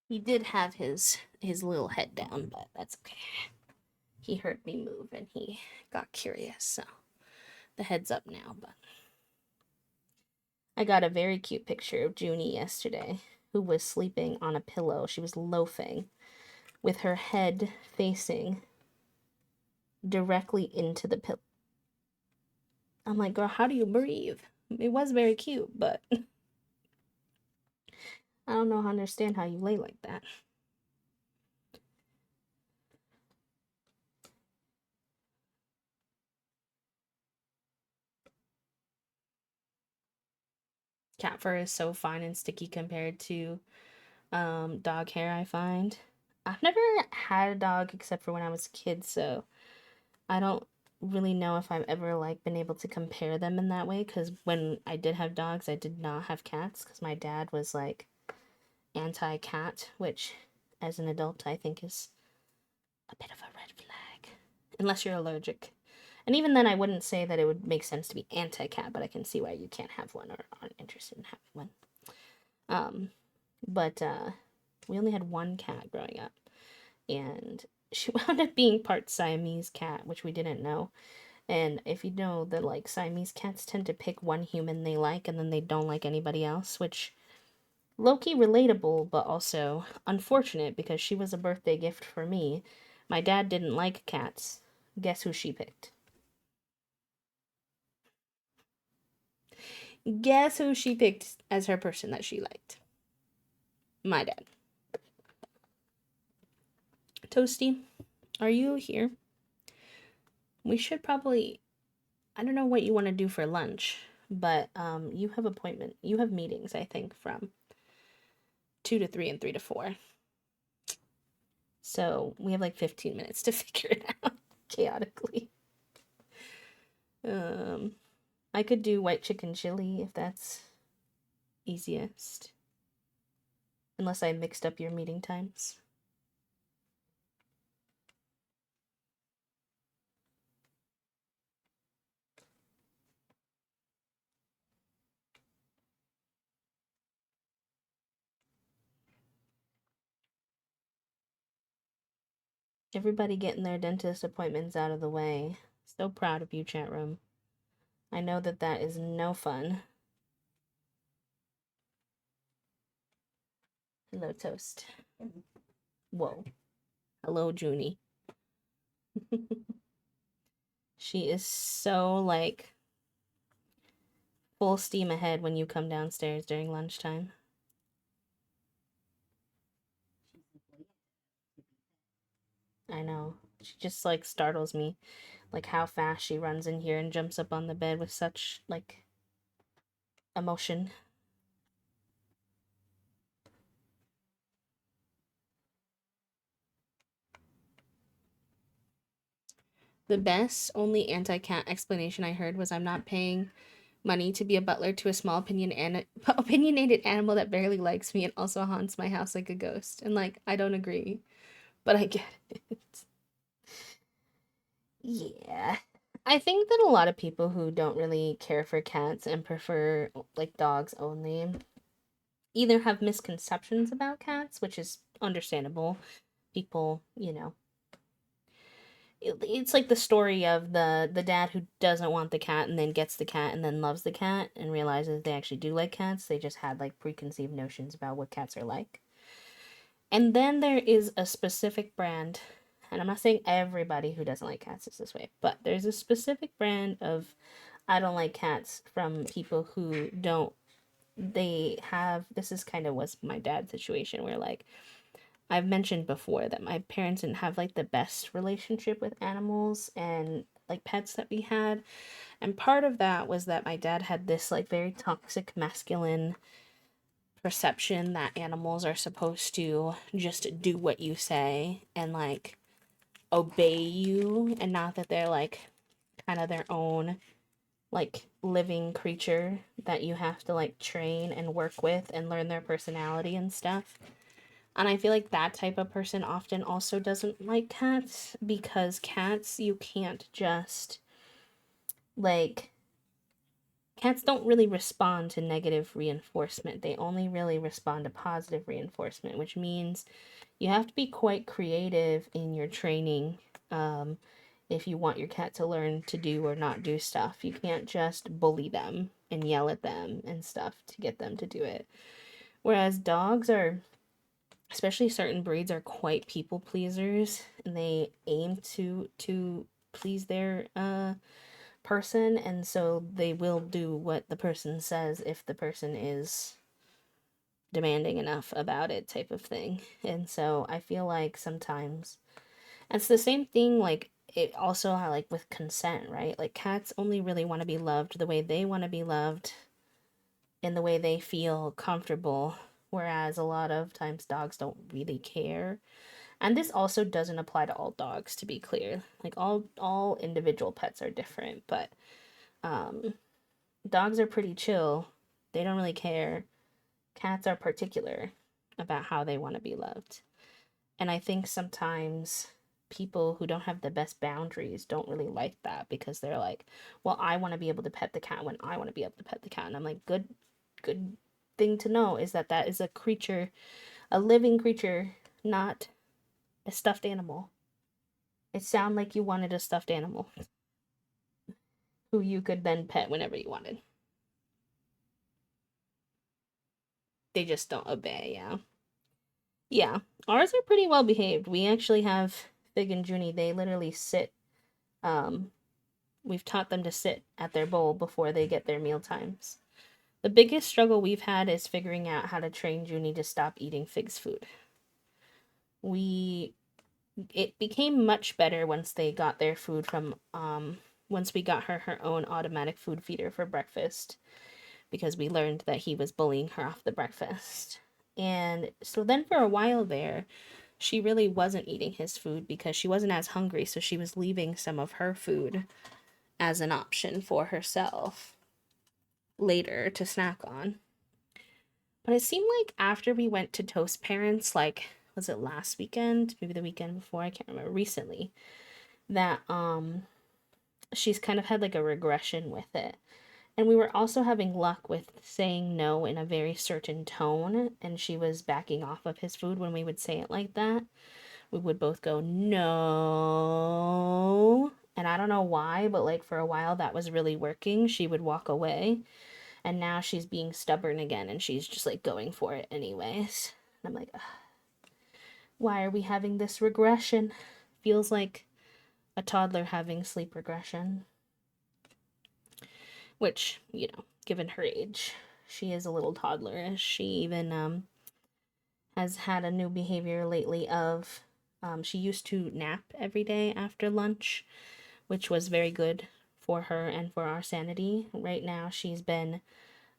Speaker 1: He did have his little head down, but that's okay. He heard me move and he got curious, so the head's up now. But I got a very cute picture of Junie yesterday, who was sleeping on a pillow. She was loafing with her head facing directly into the pillow. I'm like, girl, how do you breathe? It was very cute, but I don't know how to understand how you lay like that. Cat fur is so fine and sticky compared to dog hair, I find. I've never had a dog except for when I was a kid, so I don't really know if I've ever like been able to compare them in that way, because when I did have dogs, I did not have cats because my dad was like anti-cat, which as an adult I think is a bit of a red flag unless you're allergic. And even then I wouldn't say that it would make sense to be anti-cat, but I can see why you can't have one or aren't interested in having one. But we only had one cat growing up, and she wound up being part Siamese cat, which we didn't know. And if you know that like Siamese cats tend to pick one human they like and then they don't like anybody else, which low-key relatable, but also unfortunate because she was a birthday gift for me. My dad didn't like cats. Guess who she picked? Guess who she picked as her person that she liked? My dad. Toasty, are you here? We should probably, I don't know what you want to do for lunch, but you have appointment. You have meetings, I think, from 2 to 3 and 3 to 4. So we have like 15 minutes to figure it out chaotically. Um, I could do white chicken chili if that's easiest. Unless I mixed up your meeting times. Everybody getting their dentist appointments out of the way. So proud of you, chat room. I know that that is no fun. Hello, Toast. Whoa. Hello, Junie. She is so like full steam ahead when you come downstairs during lunchtime. I know. She just like startles me. Like how fast she runs in here and jumps up on the bed with such like emotion. The best only anti-cat explanation I heard was I'm not paying money to be a butler to a small opinionated animal that barely likes me and also haunts my house like a ghost. And like I don't agree, but I get it. Yeah. I think that a lot of people who don't really care for cats and prefer like dogs only either have misconceptions about cats, which is understandable. People, it's like the story of the dad who doesn't want the cat and then gets the cat and then loves the cat and realizes they actually do like cats. They just had like preconceived notions about what cats are like. And then there is a specific brand, and I'm not saying everybody who doesn't like cats is this way, but there's a specific brand of I don't like cats from people who don't they have this is kind of was my dad's situation where like I've mentioned before that my parents didn't have like the best relationship with animals and like pets that we had. And part of that was that my dad had this like very toxic masculine perception that animals are supposed to just do what you say and like obey you, and not that they're like kind of their own like living creature that you have to like train and work with and learn their personality and stuff. And I feel like that type of person often also doesn't like cats because cats, you can't just, like, cats don't really respond to negative reinforcement. They only really respond to positive reinforcement, which means you have to be quite creative in your training if you want your cat to learn to do or not do stuff. You can't just bully them and yell at them and stuff to get them to do it. Whereas dogs are especially certain breeds are quite people pleasers, and they aim to please their person, and so they will do what the person says if the person is demanding enough about it, type of thing. And so I feel like sometimes it's the same thing, like it also like with consent, right? Like cats only really want to be loved the way they want to be loved in the way they feel comfortable, whereas a lot of times dogs don't really care. And this also doesn't apply to all dogs, to be clear. Like all individual pets are different, but um dogs are pretty chill. They don't really care. Cats are particular about how they want to be loved. And I think sometimes people who don't have the best boundaries don't really like that because they're like, well, I want to be able to pet the cat when I want to be able to pet the cat. And I'm like, good thing to know is that that is a creature, a living creature, not a stuffed animal. It sounded like you wanted a stuffed animal who you could then pet whenever you wanted. They just don't obey, yeah. Yeah, ours are pretty well behaved. We actually have Fig and Junie. They literally sit. Um, we've taught them to sit at their bowl before they get their meal times. The biggest struggle we've had is figuring out how to train Junie to stop eating Fig's food. We it became much better once they got their food from once we got her own automatic food feeder for breakfast because we learned that he was bullying her off the breakfast. And so then for a while there, she really wasn't eating his food because she wasn't as hungry, so she was leaving some of her food as an option for herself later to snack on. But it seemed like after we went to Toast Parents, like, was it last weekend? Maybe the weekend before, I can't remember, recently, that she's kind of had like a regression with it. And we were also having luck with saying no in a very certain tone, and she was backing off of his food when we would say it like that. We would both go, no. And I don't know why, but like for a while that was really working. She would walk away, and now she's being stubborn again, and she's just like going for it anyways. And I'm like, ugh, why are we having this regression? Feels like a toddler having sleep regression. Which, given her age, she is a little toddlerish. She even has had a new behavior lately of she used to nap every day after lunch, which was very good for her and for our sanity. Right now, she's been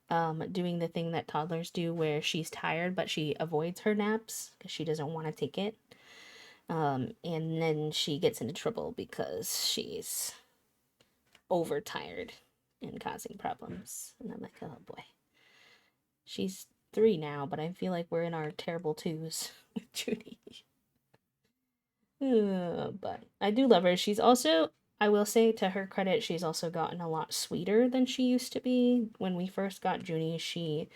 Speaker 1: doing the thing that toddlers do where she's tired, but she avoids her naps because she doesn't want to take it. And then she gets into trouble because she's overtired and causing problems. And I'm like, oh boy. She's 3 now, but I feel like we're in our terrible twos with Judy. But I do love her. She's also, I will say to her credit, she's also gotten a lot sweeter than she used to be. When we first got Junie, she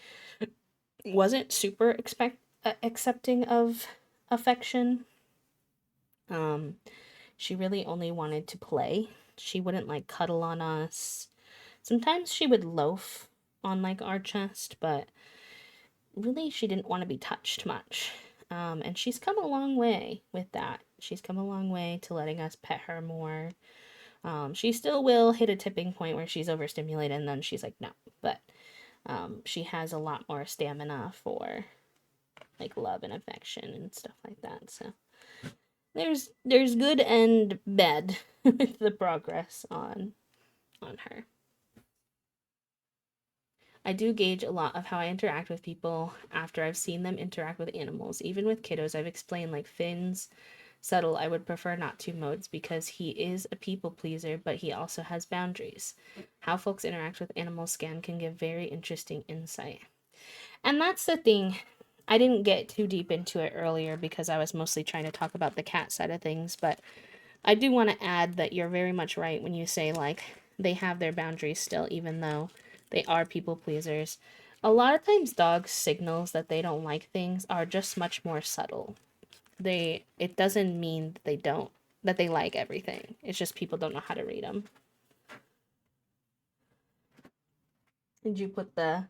Speaker 1: wasn't super accepting of affection. She really only wanted to play. She wouldn't like cuddle on us. Sometimes she would loaf on like our chest, but really she didn't want to be touched much. And she's come a long way with that. She's come a long way to letting us pet her more. She still will hit a tipping point where she's overstimulated and then she's like, no. But she has a lot more stamina for like love and affection and stuff like that. So there's good and bad with the progress on her. I do gauge a lot of how I interact with people after I've seen them interact with animals. Even with kiddos, I've explained like Finn's subtle, I would prefer not to modes because he is a people pleaser, but he also has boundaries. How folks interact with animal scan can give very interesting insight. And that's the thing. I didn't get too deep into it earlier because I was mostly trying to talk about the cat side of things, but I do want to add that you're very much right when you say, like, they have their boundaries still, even though they are people pleasers. A lot of times, dogs' signals that they don't like things are just much more subtle. It doesn't mean that that they like everything. It's just people don't know how to read them. Did you put the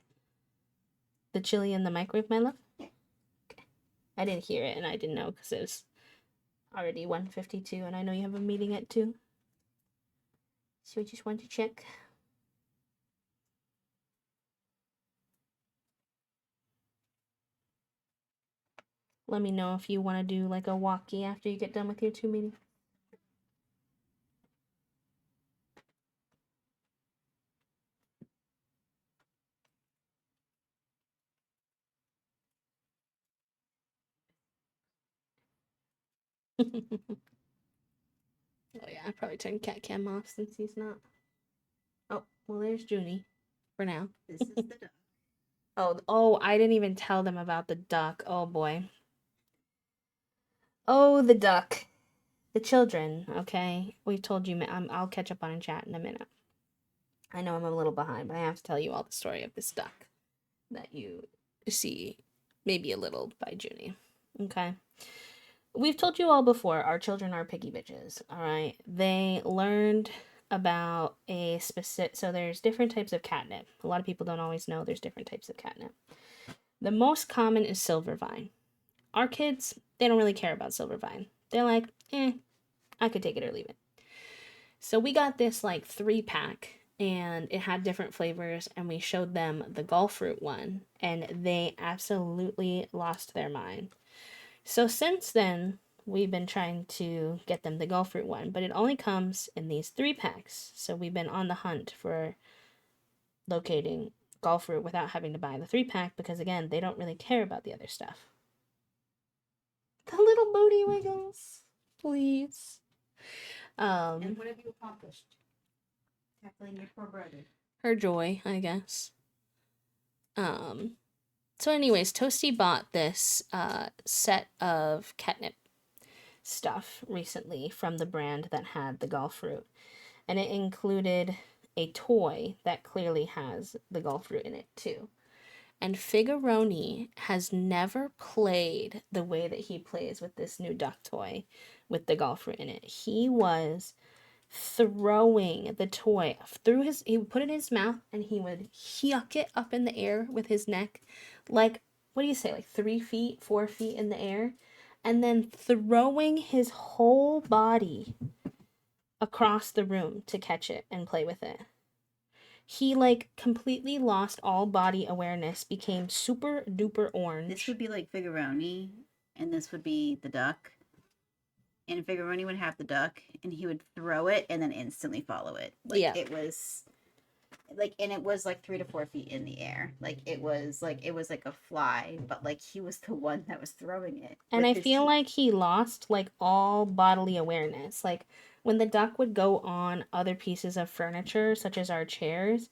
Speaker 1: chili in the microwave, my love? Okay. I didn't hear it and I didn't know because it was already 1:52 and I know you have a meeting at 2. So I just wanted to check. Let me know if you want to do like a walkie after you get done with your 2 meetings. Oh yeah, I probably turned cat cam off since he's not. Oh, well there's Junie for now.
Speaker 2: This is the duck.
Speaker 1: Oh, I didn't even tell them about the duck. Oh boy. Oh, the duck. The children, okay? We've told you, I'll catch up on a chat in a minute. I know I'm a little behind, but I have to tell you all the story of this duck that you see maybe a little by Junie. Okay? We've told you all before, our children are picky bitches, all right? They learned about a specific, so there's different types of catnip. A lot of people don't always know there's different types of catnip. The most common is silver vine. Our kids, they don't really care about silver vine. They're like, I could take it or leave it. So we got this like 3-pack and it had different flavors and we showed them the gulf fruit one and they absolutely lost their mind. So since then, we've been trying to get them the gulf fruit one, but it only comes in these 3-packs. So we've been on the hunt for locating gulf fruit without having to buy the 3-pack because again, they don't really care about the other stuff. The little booty wiggles, please.
Speaker 2: And what have you accomplished? Tackling your poor brother.
Speaker 1: Her joy, I guess. So anyways, Toasty bought this set of catnip stuff recently from the brand that had the gulf fruit. And it included a toy that clearly has the gulf fruit in it too. And Figaroni has never played the way that he plays with this new duck toy with the gulf fruit in it. He was throwing the toy through he would put it in his mouth and he would yuck it up in the air with his neck like, what do you say, like 3 feet 4 feet in the air, and then throwing his whole body across the room to catch it and play with it. He like completely lost all body awareness, became super duper orange.
Speaker 2: This would be like Figaroni, and this would be the duck. And Figaroni would have the duck, and he would throw it and then instantly follow it. Like
Speaker 1: Yeah.
Speaker 2: it was like, and it was like 3 to 4 feet in the air. Like it was like a fly, but like he was the one that was throwing it.
Speaker 1: And I feel like he lost like all bodily awareness. Like when the duck would go on other pieces of furniture, such as our chairs,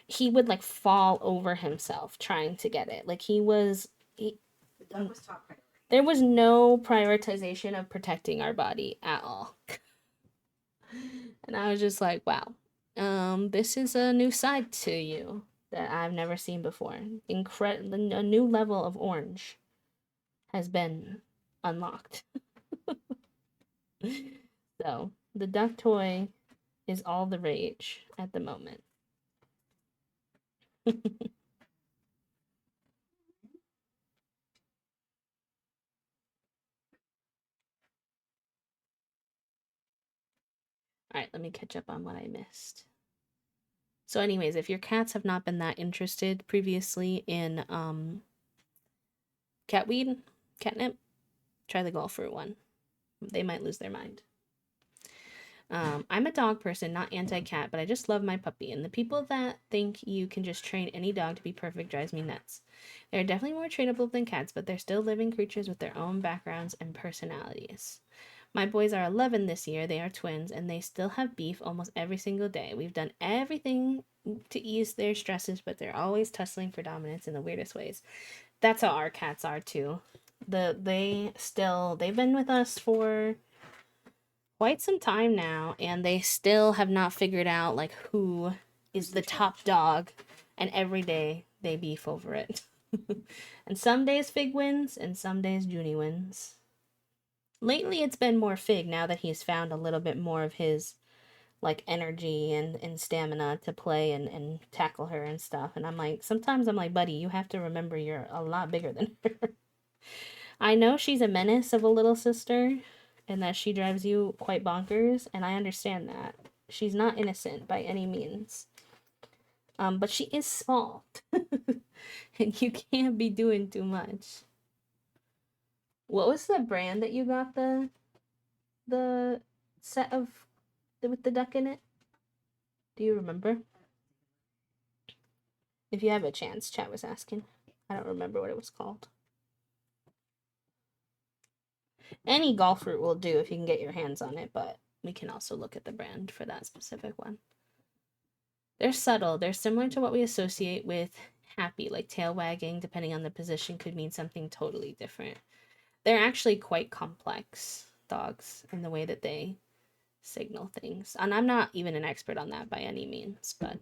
Speaker 1: he would like fall over himself trying to get it. Like the duck was top priority. There was no prioritization of protecting our body at all. And I was just like, wow, this is a new side to you that I've never seen before. A new level of orange has been unlocked. So the duck toy is all the rage at the moment. All right, let me catch up on what I missed. So anyways, if your cats have not been that interested previously in catnip, try the gulf fruit one. They might lose their mind. I'm a dog person, not anti-cat, but I just love my puppy. And the people that think you can just train any dog to be perfect drives me nuts. They're definitely more trainable than cats, but they're still living creatures with their own backgrounds and personalities. My boys are 11 this year. They are twins, and they still have beef almost every single day. We've done everything to ease their stresses, but they're always tussling for dominance in the weirdest ways. That's how our cats are too. They've been with us for quite some time now, and they still have not figured out like who is the top dog, and every day they beef over it. And some days Fig wins, and some days Junie wins. Lately it's been more Fig now that he's found a little bit more of his like energy and stamina to play and tackle her and stuff. And I'm like, sometimes I'm like, buddy, you have to remember you're a lot bigger than her. I know she's a menace of a little sister and that she drives you quite bonkers, and I understand that. She's not innocent by any means. But she is small. And you can't be doing too much. What was the brand that you got the set of with the duck in it? Do you remember? If you have a chance, chat was asking. I don't remember what it was called. Any golf route will do if you can get your hands on it, but we can also look at the brand for that specific one. They're subtle. They're similar to what we associate with happy, like tail wagging, depending on the position, could mean something totally different. They're actually quite complex dogs in the way that they signal things. And I'm not even an expert on that by any means, but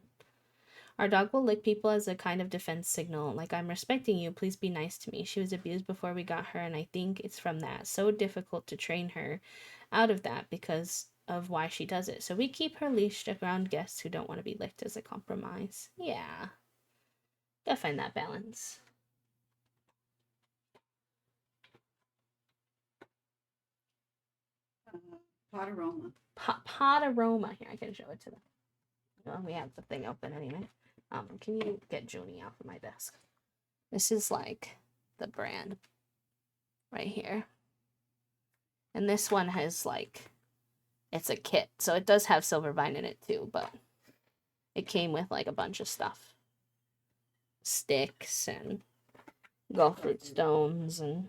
Speaker 1: our dog will lick people as a kind of defense signal. Like, I'm respecting you, please be nice to me. She was abused before we got her, and I think it's from that. So difficult to train her out of that because of why she does it. So we keep her leashed around guests who don't want to be licked as a compromise. Yeah. Gotta find that balance.
Speaker 2: Pot aroma.
Speaker 1: Pot aroma. Here, I can show it to them. Well, we have the thing open anyway. Can you get Junie out from my desk? This is like the brand right here. And this one has like, it's a kit. So it does have Silvervine in it too, but it came with like a bunch of stuff. Sticks and golf root stones and...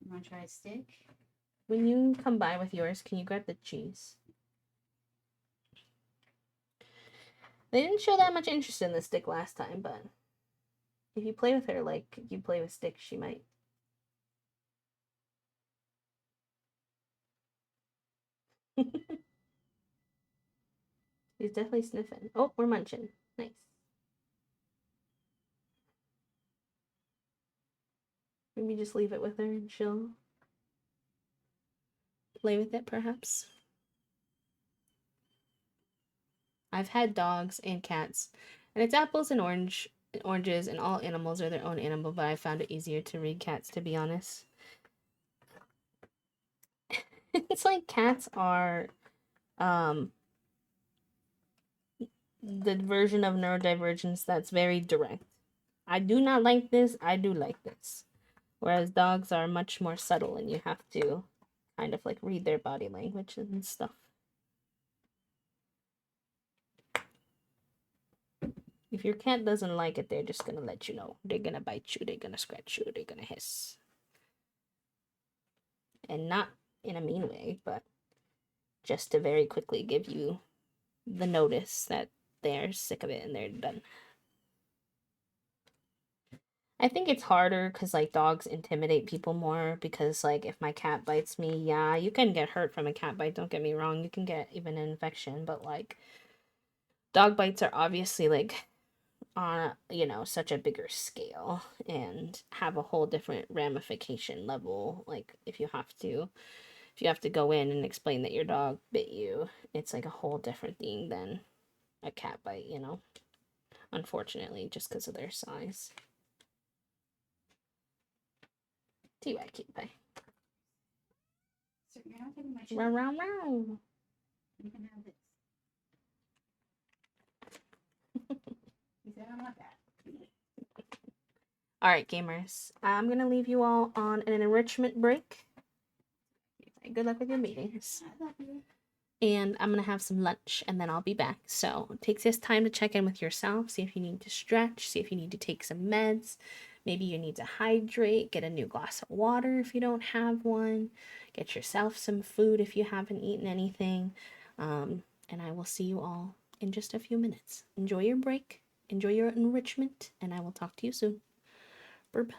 Speaker 2: You want to try a stick?
Speaker 1: When you come by with yours, can you grab the cheese? They didn't show that much interest in the stick last time, but if you play with her like you play with sticks, she might. He's definitely sniffing. Oh, we're munching. Nice. Maybe just leave it with her and she'll play with it, perhaps. I've had dogs and cats, and it's apples and oranges, and all animals are their own animal, but I found it easier to read cats, to be honest. It's like cats are the version of neurodivergence that's very direct. I do not like this, I do like this. Whereas dogs are much more subtle and you have to kind of like read their body language and stuff. If your cat doesn't like it, they're just gonna let you know. They're gonna bite you, they're gonna scratch you, they're gonna hiss. And not in a mean way, but just to very quickly give you the notice that they're sick of it and they're done. I think it's harder because like dogs intimidate people more because like if my cat bites me, yeah, you can get hurt from a cat bite, don't get me wrong. You can get even an infection, but like dog bites are obviously like on, you know, such a bigger scale and have a whole different ramification level. Like if you have to go in and explain that your dog bit you, it's like a whole different thing than a cat bite, you know? Unfortunately, just because of their size. TY cute pie.
Speaker 2: So you're not getting my
Speaker 1: Row, row, row.
Speaker 2: You can have this. He said, I want that.
Speaker 1: All right, gamers. I'm going to leave you all on an enrichment break. Good luck with your meetings.
Speaker 2: I love you.
Speaker 1: And I'm going to have some lunch and then I'll be back. So it takes this time to check in with yourself, see if you need to stretch, see if you need to take some meds. Maybe you need to hydrate, get a new glass of water if you don't have one, get yourself some food if you haven't eaten anything. And I will see you all in just a few minutes. Enjoy your break, enjoy your enrichment, and I will talk to you soon. Burp.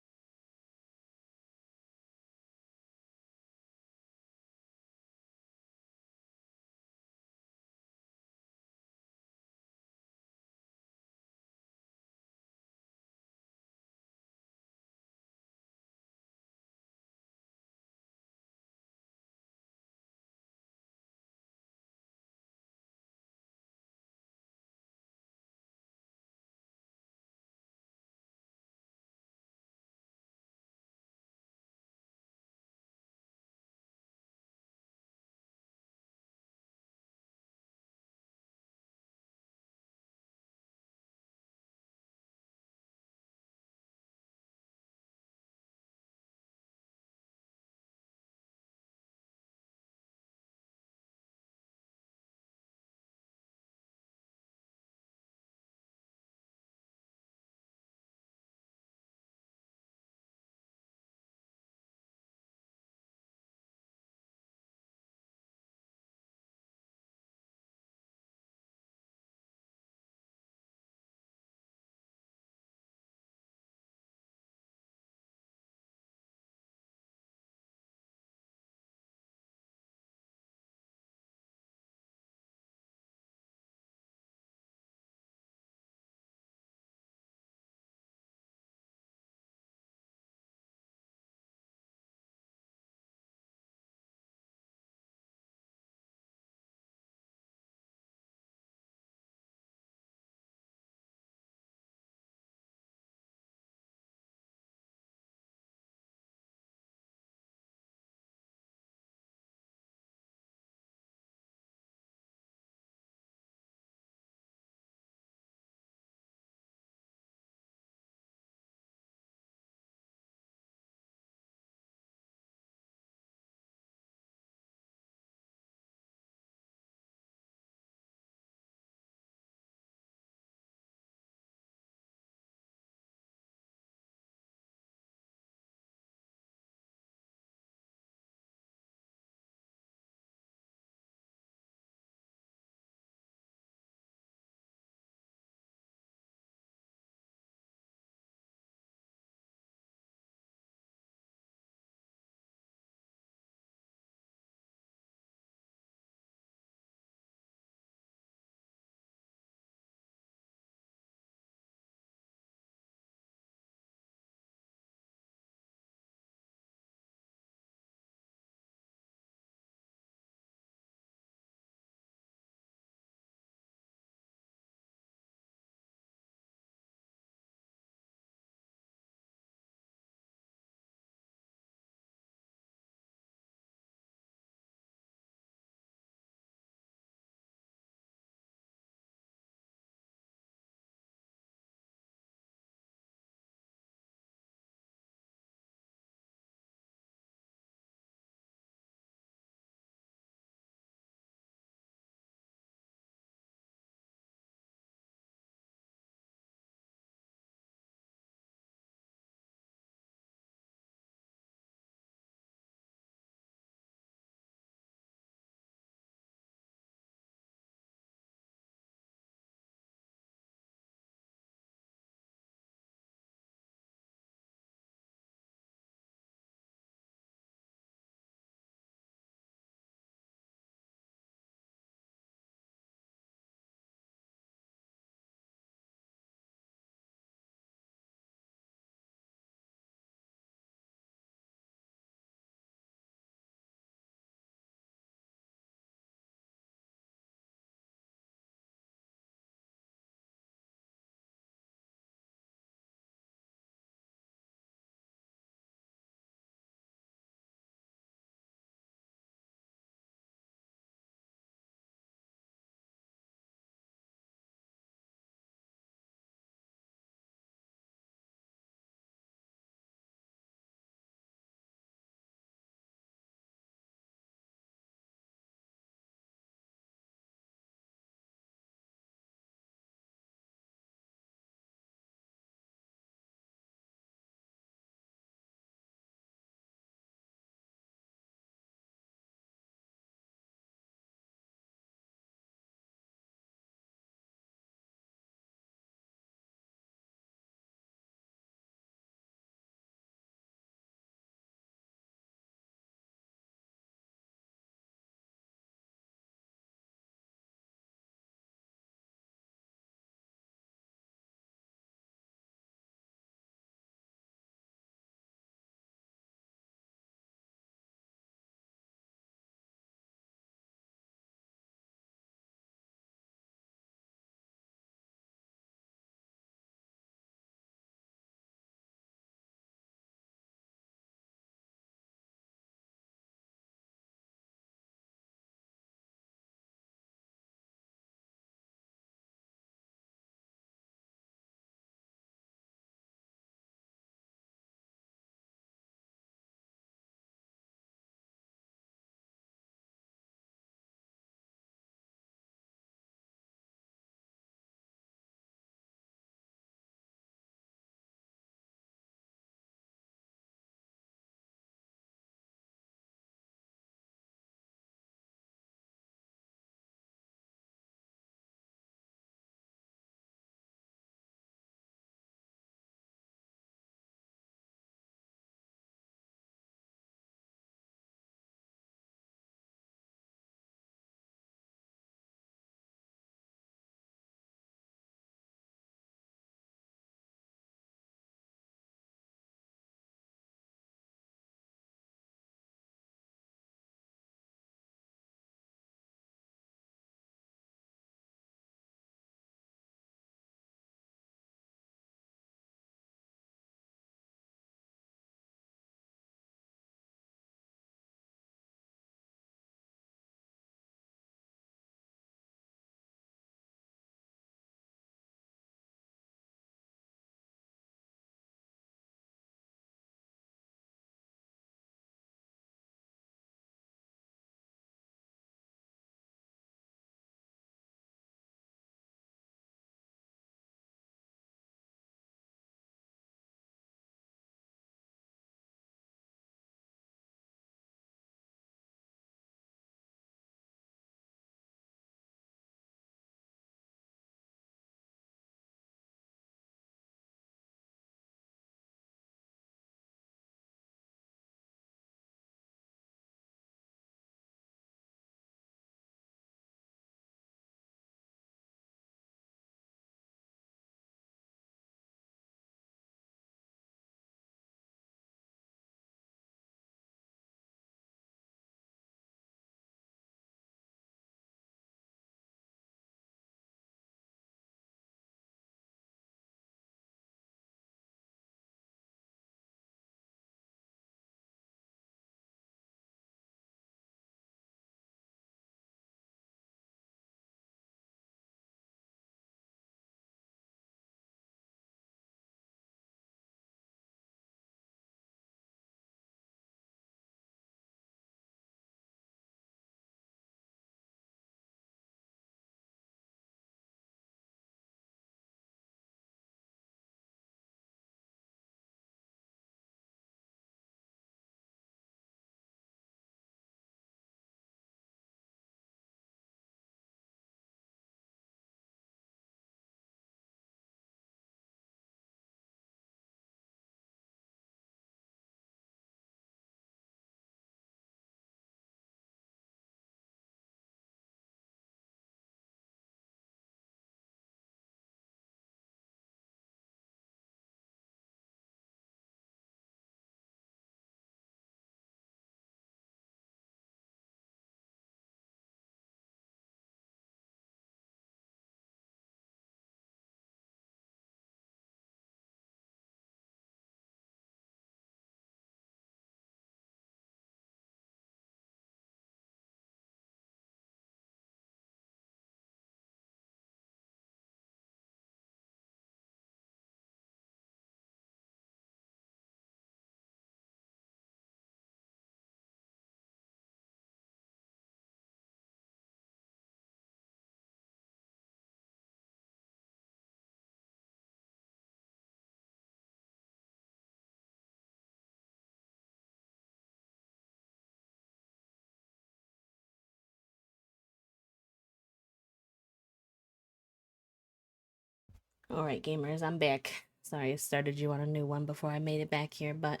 Speaker 1: Alright, gamers, I'm back. Sorry I started you on a new one before I made it back here, but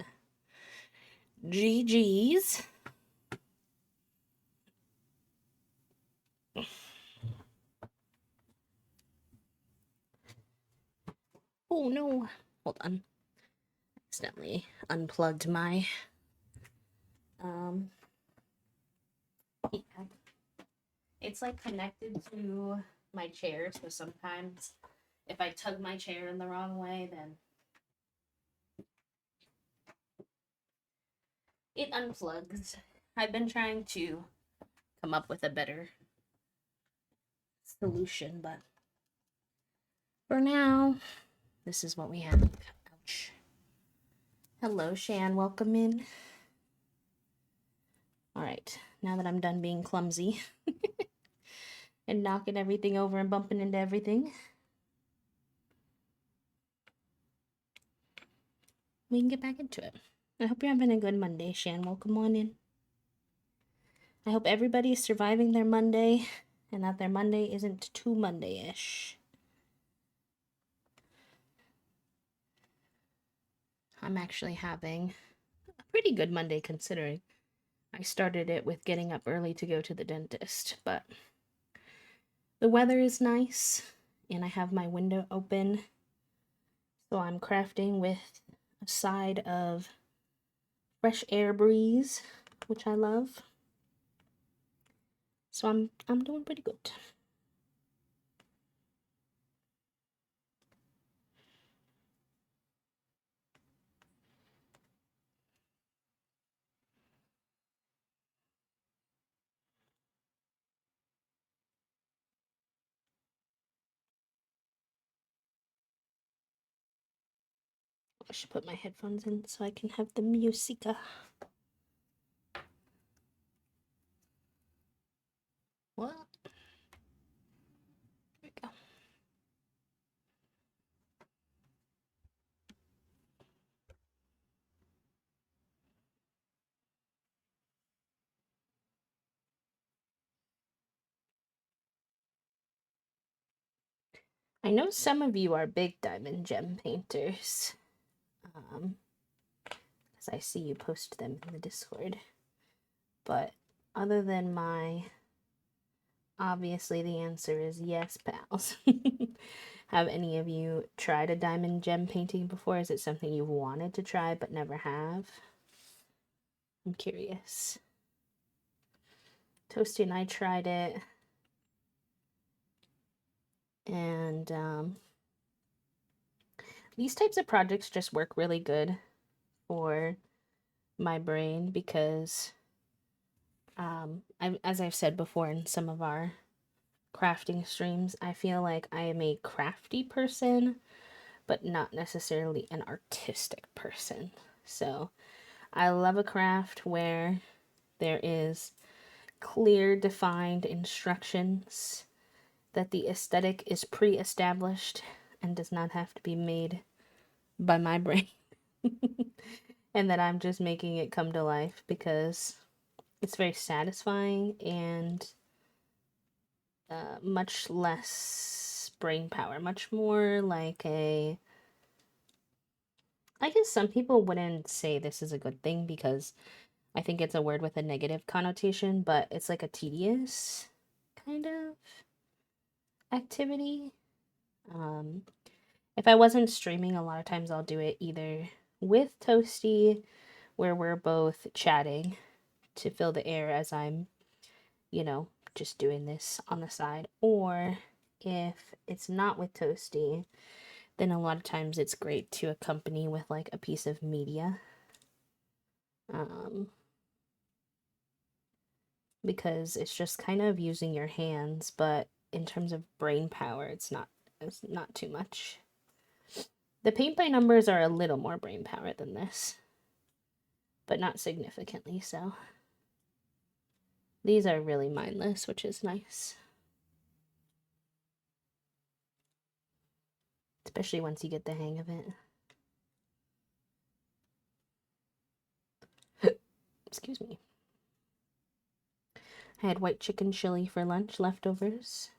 Speaker 1: GG's. Oh no, hold on. Accidentally unplugged my um yeah. It's like connected to my chair, so sometimes if I tug my chair in the wrong way, then it unplugs. I've been trying to come up with a better solution, but for now, this is what we have. Ouch. Hello, Shan. Welcome in. Alright, now that I'm done being clumsy and knocking everything over and bumping into everything, we can get back into it. I hope you're having a good Monday, Shan. Welcome on in. I hope everybody is surviving their Monday and that their Monday isn't too Monday-ish. I'm actually having a pretty good Monday considering I started it with getting up early to go to the dentist, but the weather is nice and I have my window open, so I'm crafting with a side of fresh air breeze, which I love. So I'm doing pretty good. I should put my headphones in so I can have the musica. What? There we go. I know some of you are big diamond gem painters. Because I see you post them in the Discord. But other than my, obviously the answer is yes, pals. Have any of you tried a diamond gem painting before? Is it something you've wanted to try but never have? I'm curious. Toasty and I tried it, and these types of projects just work really good for my brain because as I've said before in some of our crafting streams, I feel like I am a crafty person, but not necessarily an artistic person. So I love a craft where there is clear, defined instructions, that the aesthetic is pre-established and does not have to be made by my brain, and that I'm just making it come to life because it's very satisfying and much less brain power, much more like a. I guess some people wouldn't say this is a good thing because I think it's a word with a negative connotation, but it's like a tedious kind of activity. Um, if I wasn't streaming, a lot of times I'll do it either with Toasty, where we're both chatting to fill the air as I'm, just doing this on the side, or if it's not with Toasty, then a lot of times it's great to accompany with like a piece of media. Um, because it's just kind of using your hands, but in terms of brain power, it's not too much. The paint by numbers are a little more brain power than this, but not significantly so. These are really mindless, which is nice. Especially once you get the hang of it. Excuse me. I had white chicken chili for lunch, leftovers.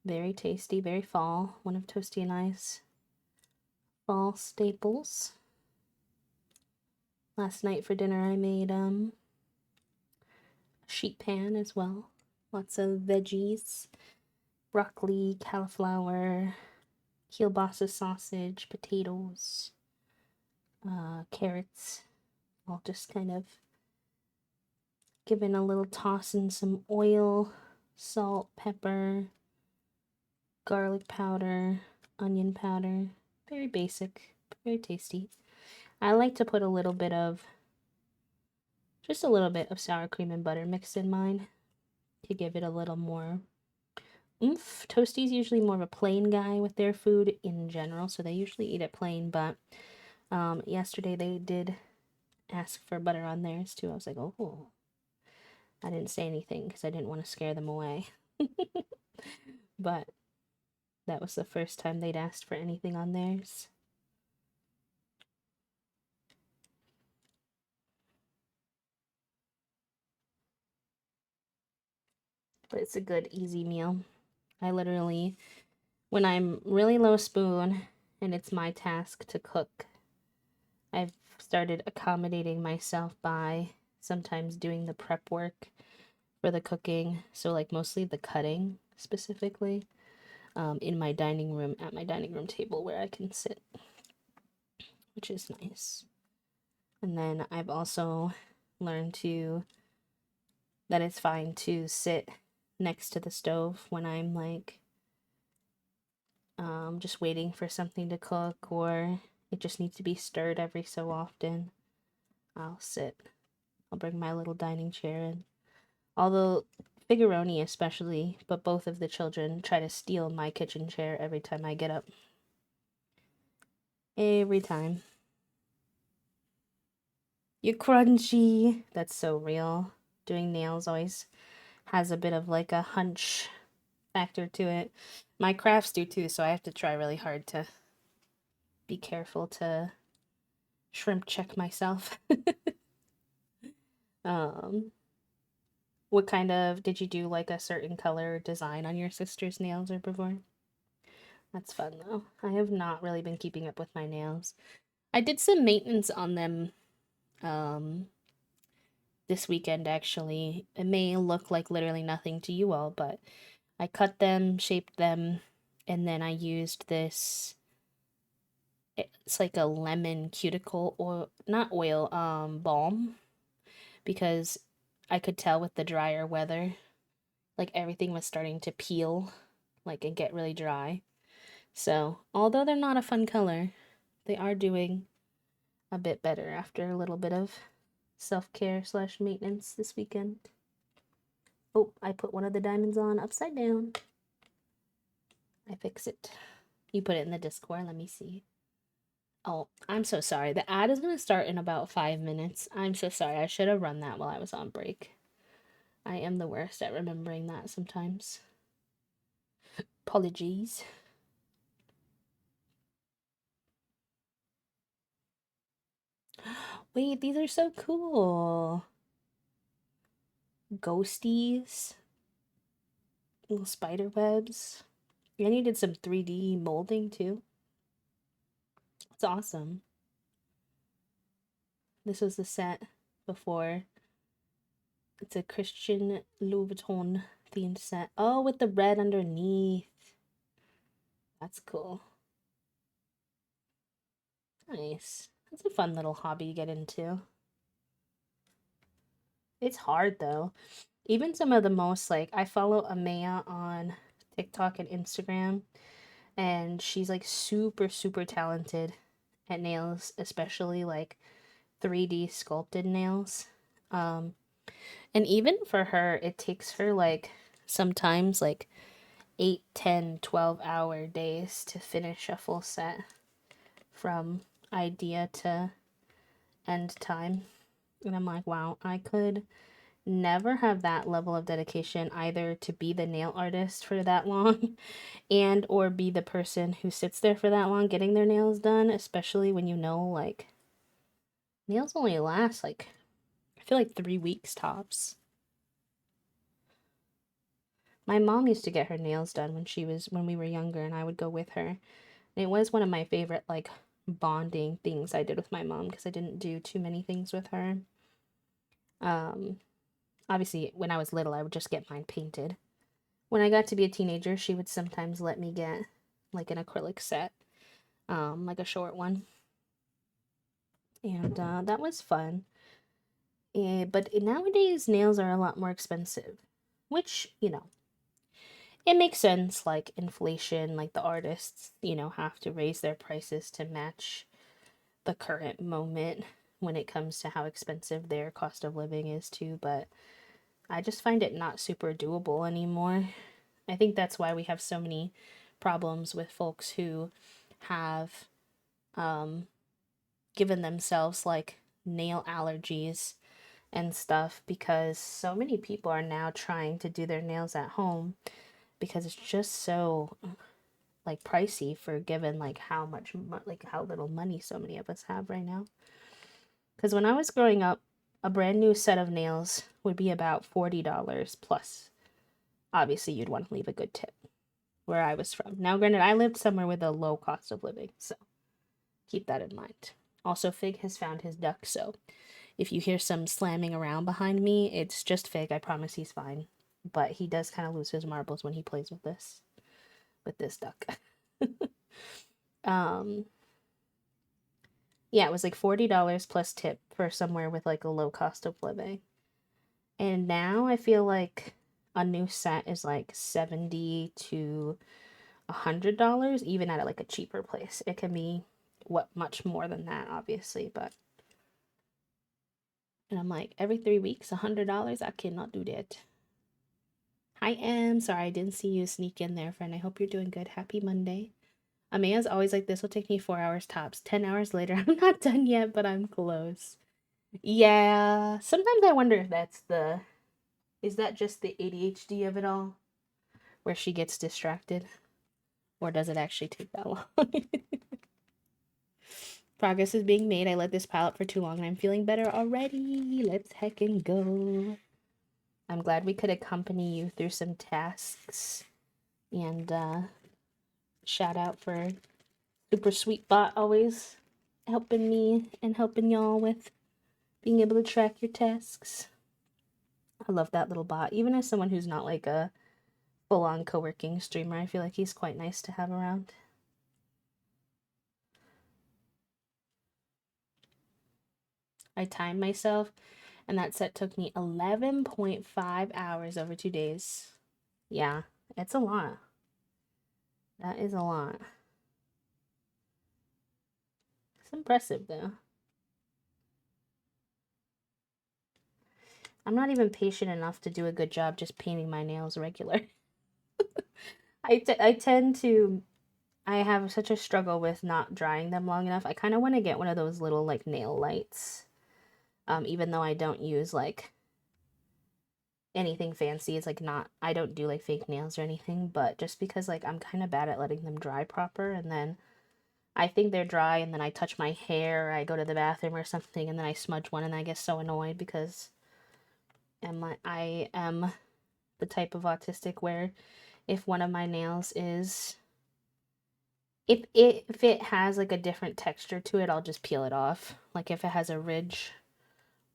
Speaker 1: Very tasty, very fall. One of Toasty and I's fall staples. Last night for dinner I made a sheet pan as well. Lots of veggies, broccoli, cauliflower, kielbasa sausage, potatoes, carrots, all just kind of given a little toss in some oil, salt, pepper, garlic powder, onion powder. Very basic, very tasty. I like to put just a little bit of sour cream and butter mixed in mine to give it a little more oomph. Toasty's usually more of a plain guy with their food in general, so they usually eat it plain, but yesterday they did ask for butter on theirs too. I was like, oh, I didn't say anything because I didn't want to scare them away. But that was the first time they'd asked for anything on theirs. But it's a good, easy meal. I literally, when I'm really low spoon and it's my task to cook, I've started accommodating myself by sometimes doing the prep work for the cooking. So, like, mostly the cutting specifically in my dining room, at my dining room table where I can sit, which is nice. And then I've also learned that it's fine to sit next to the stove when I'm like just waiting for something to cook or it just needs to be stirred every so often. I'll sit. I'll bring my little dining chair in. Although Figuroni especially, but both of the children try to steal my kitchen chair every time I get up. Every time. You're crunchy. That's so real. Doing nails always has a bit of like a hunch factor to it. My crafts do too, so I have to try really hard to be careful to shrimp check myself. um, what kind of did you do like a certain color design on your sister's nails or before? That's fun though. I have not really been keeping up with my nails. I did some maintenance on them um this weekend actually. It may look like literally nothing to you all, but I cut them, shaped them, and then I used this it's like a lemon cuticle oil, not oil, balm because I could tell with the drier weather like everything was starting to peel like and get really dry. So, although they're not a fun color, they are doing a bit better after a little bit of self-care slash maintenance this weekend. Oh, I put one of the diamonds on upside down. I fix it. You put it in the Discord. Let me see. Oh, I'm so sorry. The ad is going to start in about 5 minutes. I'm so sorry. I should have run that while I was on break. I am the worst at remembering that sometimes. Apologies. Wait, these are so cool. Ghosties. Little spider webs. And you did some 3D molding too. It's awesome. This was the set before. It's a Christian Louis Vuitton themed set. Oh, with the red underneath. That's cool. Nice. That's a fun little hobby to get into. It's hard though. Even some of the most like I follow Amaya on TikTok and Instagram and she's like super super talented at nails, especially like 3D sculpted nails. Um and even for her it takes her like sometimes like 8, 10, 12 hour days to finish a full set from idea to end time. And I'm like, wow, I could never have that level of dedication either to be the nail artist for that long and or be the person who sits there for that long getting their nails done, especially when you know like nails only last like I feel like 3 weeks tops. My mom used to get her nails done when we were younger, and I would go with her. And it was one of my favorite like bonding things I did with my mom because I didn't do too many things with her. Um, Obviously, when I was little, I would just get mine painted. When I got to be a teenager, she would sometimes let me get like an acrylic set, like a short one, and that was fun. But nowadays, nails are a lot more expensive, which, it makes sense. Like inflation, like the artists, have to raise their prices to match the current moment when it comes to how expensive their cost of living is, too. But I just find it not super doable anymore. I think that's why we have so many problems with folks who have um, given themselves like nail allergies and stuff because so many people are now trying to do their nails at home because it's just so like pricey for given like like how little money so many of us have right now. Because when I was growing up, a brand new set of nails would be about $40 plus. Obviously, you'd want to leave a good tip where I was from. Now, granted, I lived somewhere with a low cost of living, so keep that in mind. Also, Fig has found his duck, so if you hear some slamming around behind me, it's just Fig. I promise he's fine. But he does kind of lose his marbles when he plays with this duck. um yeah, it was like $40 plus tip for somewhere with like a low cost of living. And now I feel like a new set is like 70 to $100, even at like a cheaper place. It can be much more than that, obviously, but and I'm like, every 3 weeks, $100? I cannot do that. Hi, Em. Sorry, I didn't see you sneak in there, friend. I hope you're doing good. Happy Monday. Amaya's always like, this will take me 4 hours tops. 10 hours later, I'm not done yet, but I'm close. Yeah, sometimes I wonder if is that just the ADHD of it all, where she gets distracted? Or does it actually take that long? Progress is being made. I let this pile up for too long and I'm feeling better already. Let's heckin' go. I'm glad we could accompany you through some tasks. And shout out for Super Sweet Bot always helping me and helping y'all with being able to track your tasks. I love that little bot. Even as someone who's not like a full on co working streamer, I feel like he's quite nice to have around. I timed myself, and that set took me 11.5 hours over 2 days. Yeah, it's a lot. That is a lot. It's impressive, though. I'm not even patient enough to do a good job just painting my nails regular. I tend to. I have such a struggle with not drying them long enough. I kind of want to get one of those little, like, nail lights. Even though I don't use, like, anything fancy. It's, like, not. I don't do, like, fake nails or anything. But just because, like, I'm kind of bad at letting them dry proper. And then I think they're dry. And then I touch my hair. Or I go to the bathroom or something. And then I smudge one. And I get so annoyed because I am the type of autistic where if one of my nails is if it has like a different texture to it, I'll just peel it off. Like if it has a ridge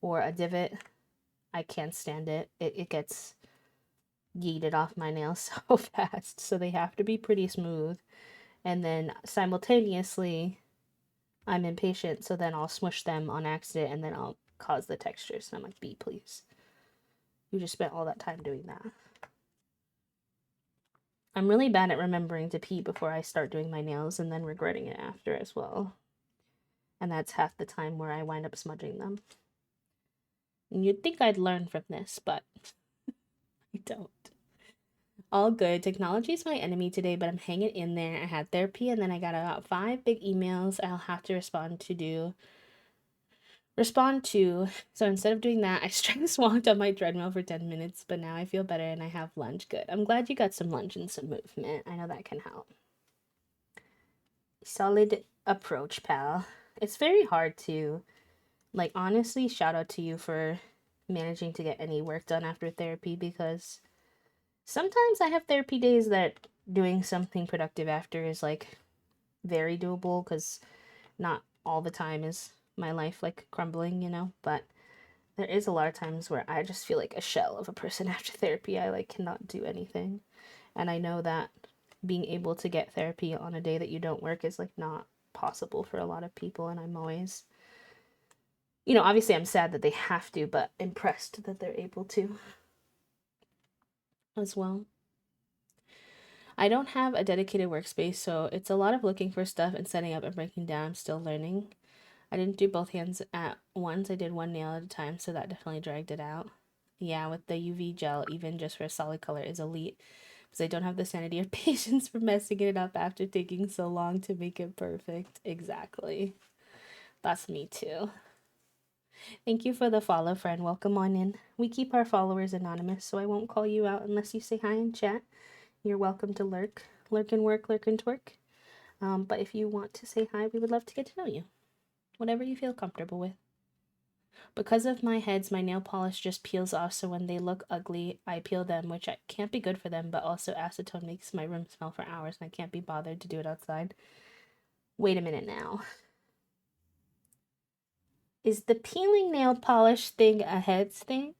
Speaker 1: or a divot, I can't stand it. It gets yeeted off my nails so fast. So they have to be pretty smooth. And then simultaneously, I'm impatient, so then I'll smush them on accident and then I'll cause the textures. And I'm like, B, please. You just spent all that time doing that. I'm really bad at remembering to pee before I start doing my nails and then regretting it after as well. And that's half the time where I wind up smudging them. And you'd think I'd learn from this, but I don't. All good. Technology is my enemy today, but I'm hanging in there. I had therapy and then I got about 5 big emails I'll have to respond to. So instead of doing that, I stress walked on my treadmill for 10 minutes, but now I feel better and I have lunch. Good. I'm glad you got some lunch and some movement. I know that can help. Solid approach, pal. It's very hard to, like, honestly, shout out to you for managing to get any work done after therapy because Sometimes I have therapy days that doing something productive after is like very doable because not all the time is my life like crumbling, but there is a lot of times where I just feel like a shell of a person after therapy. I like cannot do anything. And I know that being able to get therapy on a day that you don't work is like not possible for a lot of people. And I'm always, obviously I'm sad that they have to, but impressed that they're able to as well. I don't have a dedicated workspace, so it's a lot of looking for stuff and setting up and breaking down. I'm still learning. I didn't do both hands at once. I did one nail at a time, so that definitely dragged it out. Yeah, with the UV gel, even just for a solid color, is elite. Because I don't have the sanity or patience for messing it up after taking so long to make it perfect. Exactly. That's me too. Thank you for the follow, friend. Welcome on in. We keep our followers anonymous, so I won't call you out unless you say hi in chat. You're welcome to lurk. Lurk and work, lurk and twerk. But if you want to say hi, we would love to get to know you. Whatever you feel comfortable with. Because of my heads, my nail polish just peels off, so when they look ugly, I peel them, which can't be good for them, but also acetone makes my room smell for hours, and I can't be bothered to do it outside. Wait a minute now. Is the peeling nail polish thing a heads thing?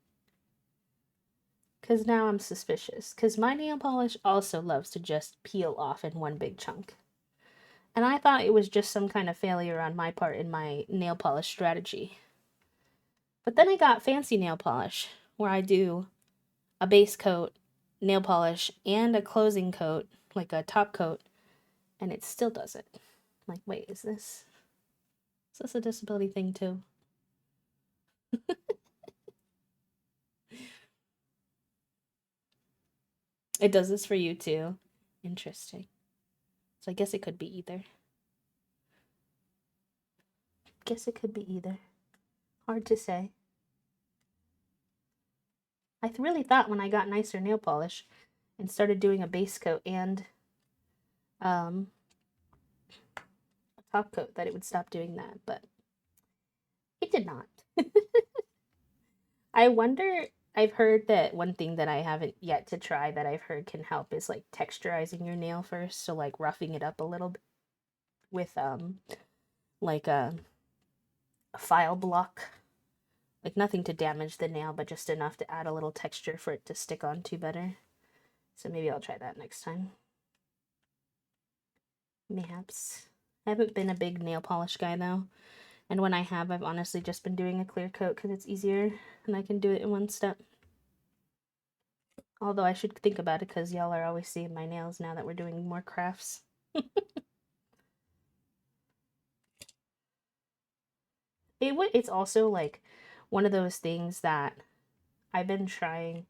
Speaker 1: Because now I'm suspicious. Because my nail polish also loves to just peel off in one big chunk. And I thought it was just some kind of failure on my part in my nail polish strategy. But then I got fancy nail polish, where I do a base coat, nail polish, and a closing coat, like a top coat, and it still does it. I'm like, wait, is this a disability thing too? It does this for you too. Interesting. So I guess it could be either. Guess it could be either. Hard to say. I really thought when I got nicer nail polish and started doing a base coat and um, a top coat that it would stop doing that, but it did not. I wonder, I've heard that one thing that I haven't yet to try that I've heard can help is like texturizing your nail first, so like roughing it up a little bit with like a file block. Like nothing to damage the nail, but just enough to add a little texture for it to stick onto better. So maybe I'll try that next time. Mayhaps. I haven't been a big nail polish guy though. And when I have, I've honestly just been doing a clear coat because it's easier and I can do it in one step. Although I should think about it because y'all are always seeing my nails now that we're doing more crafts. It's also like one of those things that I've been trying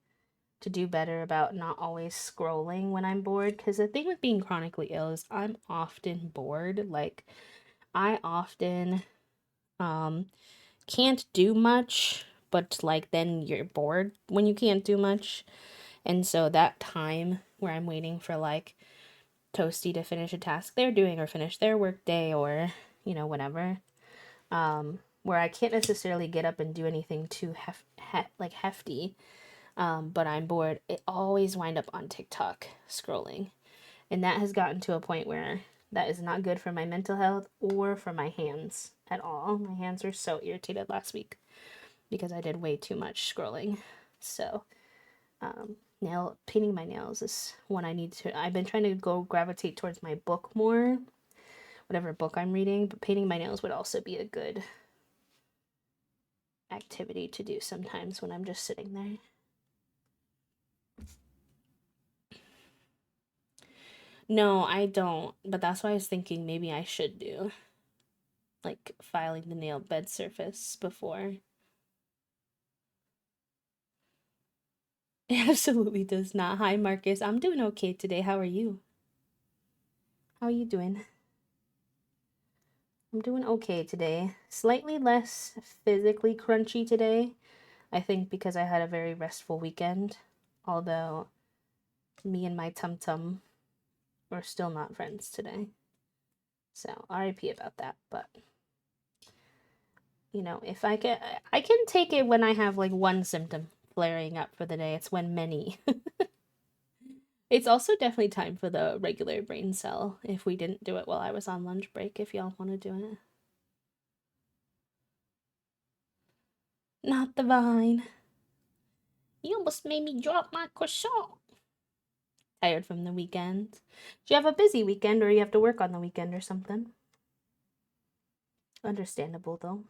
Speaker 1: to do better about not always scrolling when I'm bored. Because the thing with being chronically ill is I'm often bored. Like, I often um, can't do much, but like then you're bored when you can't do much. And so that time where I'm waiting for like Toasty to finish a task they're doing or finish their work day or, whatever, where I can't necessarily get up and do anything too hefty, but I'm bored, it always wind up on TikTok scrolling. And that has gotten to a point where that is not good for my mental health or for my hands at all. My hands were so irritated last week because I did way too much scrolling. So, nail painting my nails is one I need to. I've been trying to go gravitate towards my book more, whatever book I'm reading, but painting my nails would also be a good activity to do sometimes when I'm just sitting there. No, I don't, but that's why I was thinking maybe I should do, like filing the nail bed surface before. It absolutely does not. Hi, Marcus. I'm doing okay today. How are you? How are you doing? I'm doing okay today. Slightly less physically crunchy today. I think because I had a very restful weekend. Although me and my tum tum are still not friends today. So RIP about that. But if I can take it when I have like one symptom flaring up for the day. It's when many It's also definitely time for the regular brain cell if we didn't do it while I was on lunch break, if y'all want to do it. Not the vine. You almost made me drop my croissant. Tired from the weekend. Do you have a busy weekend or you have to work on the weekend or something? Understandable though.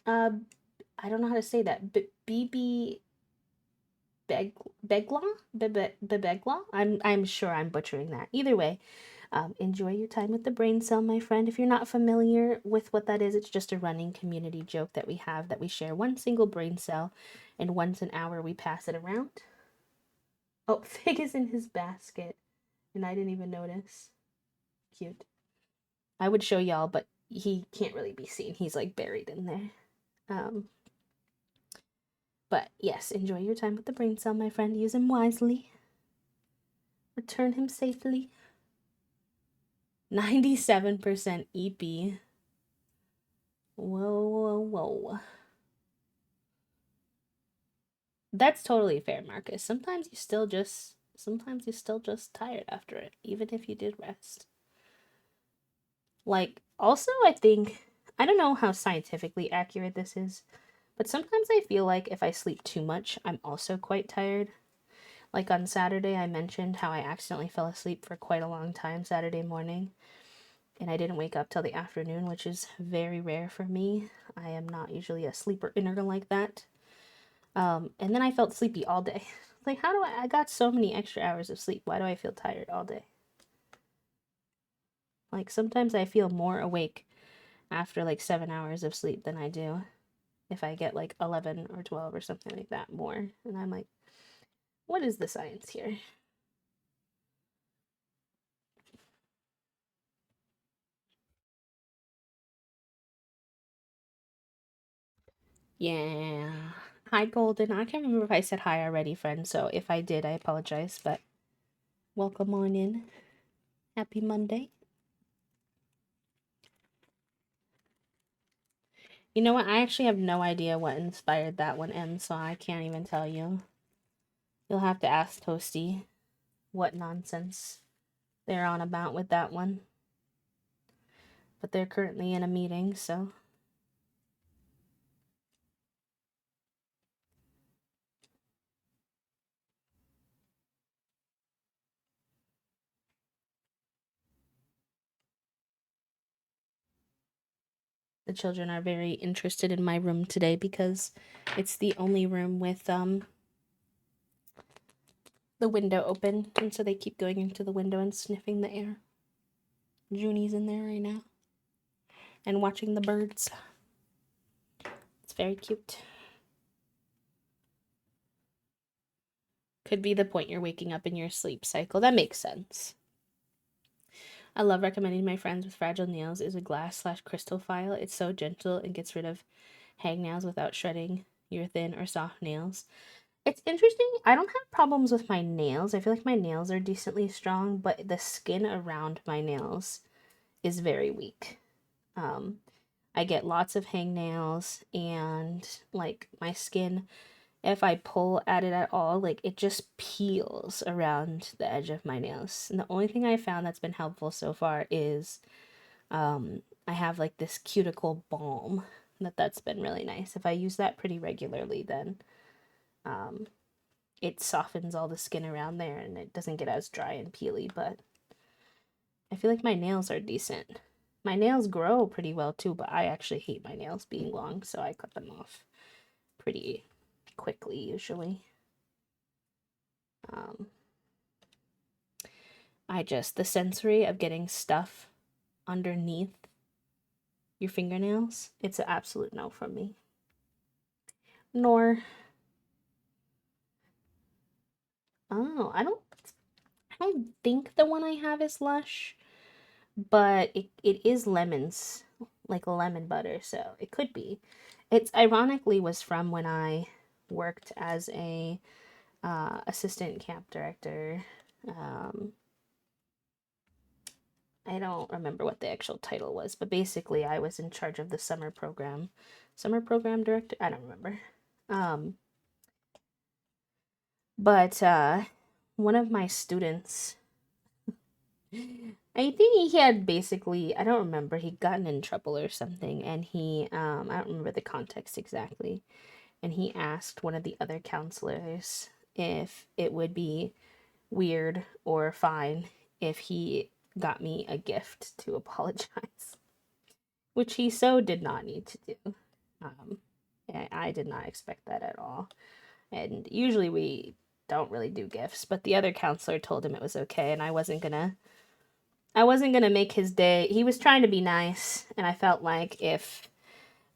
Speaker 1: Uh, I don't know how to say that. BB Begla? Bebegla? I'm sure I'm butchering that. Either way, enjoy your time with the brain cell, my friend. If you're not familiar with what that is, it's just a running community joke that we have that we share one single brain cell, and once an hour we pass it around. Oh, Fig is in his basket, and I didn't even notice. Cute. I would show y'all, but he can't really be seen. He's like buried in there. Um, but yes, enjoy your time with the brain cell, my friend. Use him wisely. Return him safely. 97% EP. Whoa, whoa, whoa. That's totally fair, Marcus. Sometimes you're still just tired after it, even if you did rest. Like, also, I think, I don't know how scientifically accurate this is, but sometimes I feel like if I sleep too much, I'm also quite tired. Like on Saturday, I mentioned how I accidentally fell asleep for quite a long time Saturday morning, and I didn't wake up till the afternoon, which is very rare for me. I am not usually a sleeper inner like that. And then I felt sleepy all day. Like, how do I got so many extra hours of sleep. Why do I feel tired all day? Like, sometimes I feel more awake after like 7 hours of sleep than I do if I get like 11 or 12 or something like that more. And I'm like, what is the science here? Yeah. Hi, Golden. I can't remember if I said hi already, friend. So if I did, I apologize. But welcome on in. Happy Monday. You know what? I actually have no idea what inspired that one, M, so I can't even tell you. You'll have to ask Toasty what nonsense they're on about with that one. But they're currently in a meeting, so. The children are very interested in my room today because it's the only room with the window open, and so they keep going into the window and sniffing the air. Junie's in there right now and watching the birds. It's very cute. Could be the point you're waking up in your sleep cycle. That makes sense. I love recommending my friends with fragile nails is a glass/crystal file. It's so gentle and gets rid of hangnails without shredding your thin or soft nails. It's interesting. I don't have problems with my nails. I feel like my nails are decently strong, but the skin around my nails is very weak. Um, I get lots of hangnails, and like my skin, if I pull at it at all, like it just peels around the edge of my nails. And the only thing I found that's been helpful so far is I have like this cuticle balm that's been really nice. If I use that pretty regularly, then um, it softens all the skin around there and it doesn't get as dry and peely. But I feel like my nails are decent. My nails grow pretty well too, but I actually hate my nails being long, so I cut them off pretty quickly usually. Um, the sensory of getting stuff underneath your fingernails, it's an absolute no from me. Nor, oh, I don't think the one I have is Lush, but it is lemons, like lemon butter, so it could be. It's ironically was from when I worked as a assistant camp director. Um, I don't remember what the actual title was, but basically I was in charge of the summer program. Summer program director? I don't remember. Um, But one of my students, I think he had basically, I don't remember, he'd gotten in trouble or something, and I don't remember the context exactly, and he asked one of the other counselors if it would be weird or fine if he got me a gift to apologize, which he so did not need to do. Um, I did not expect that at all. And usually we don't really do gifts, but the other counselor told him it was okay, and I wasn't gonna make his day. He was trying to be nice, and I felt like if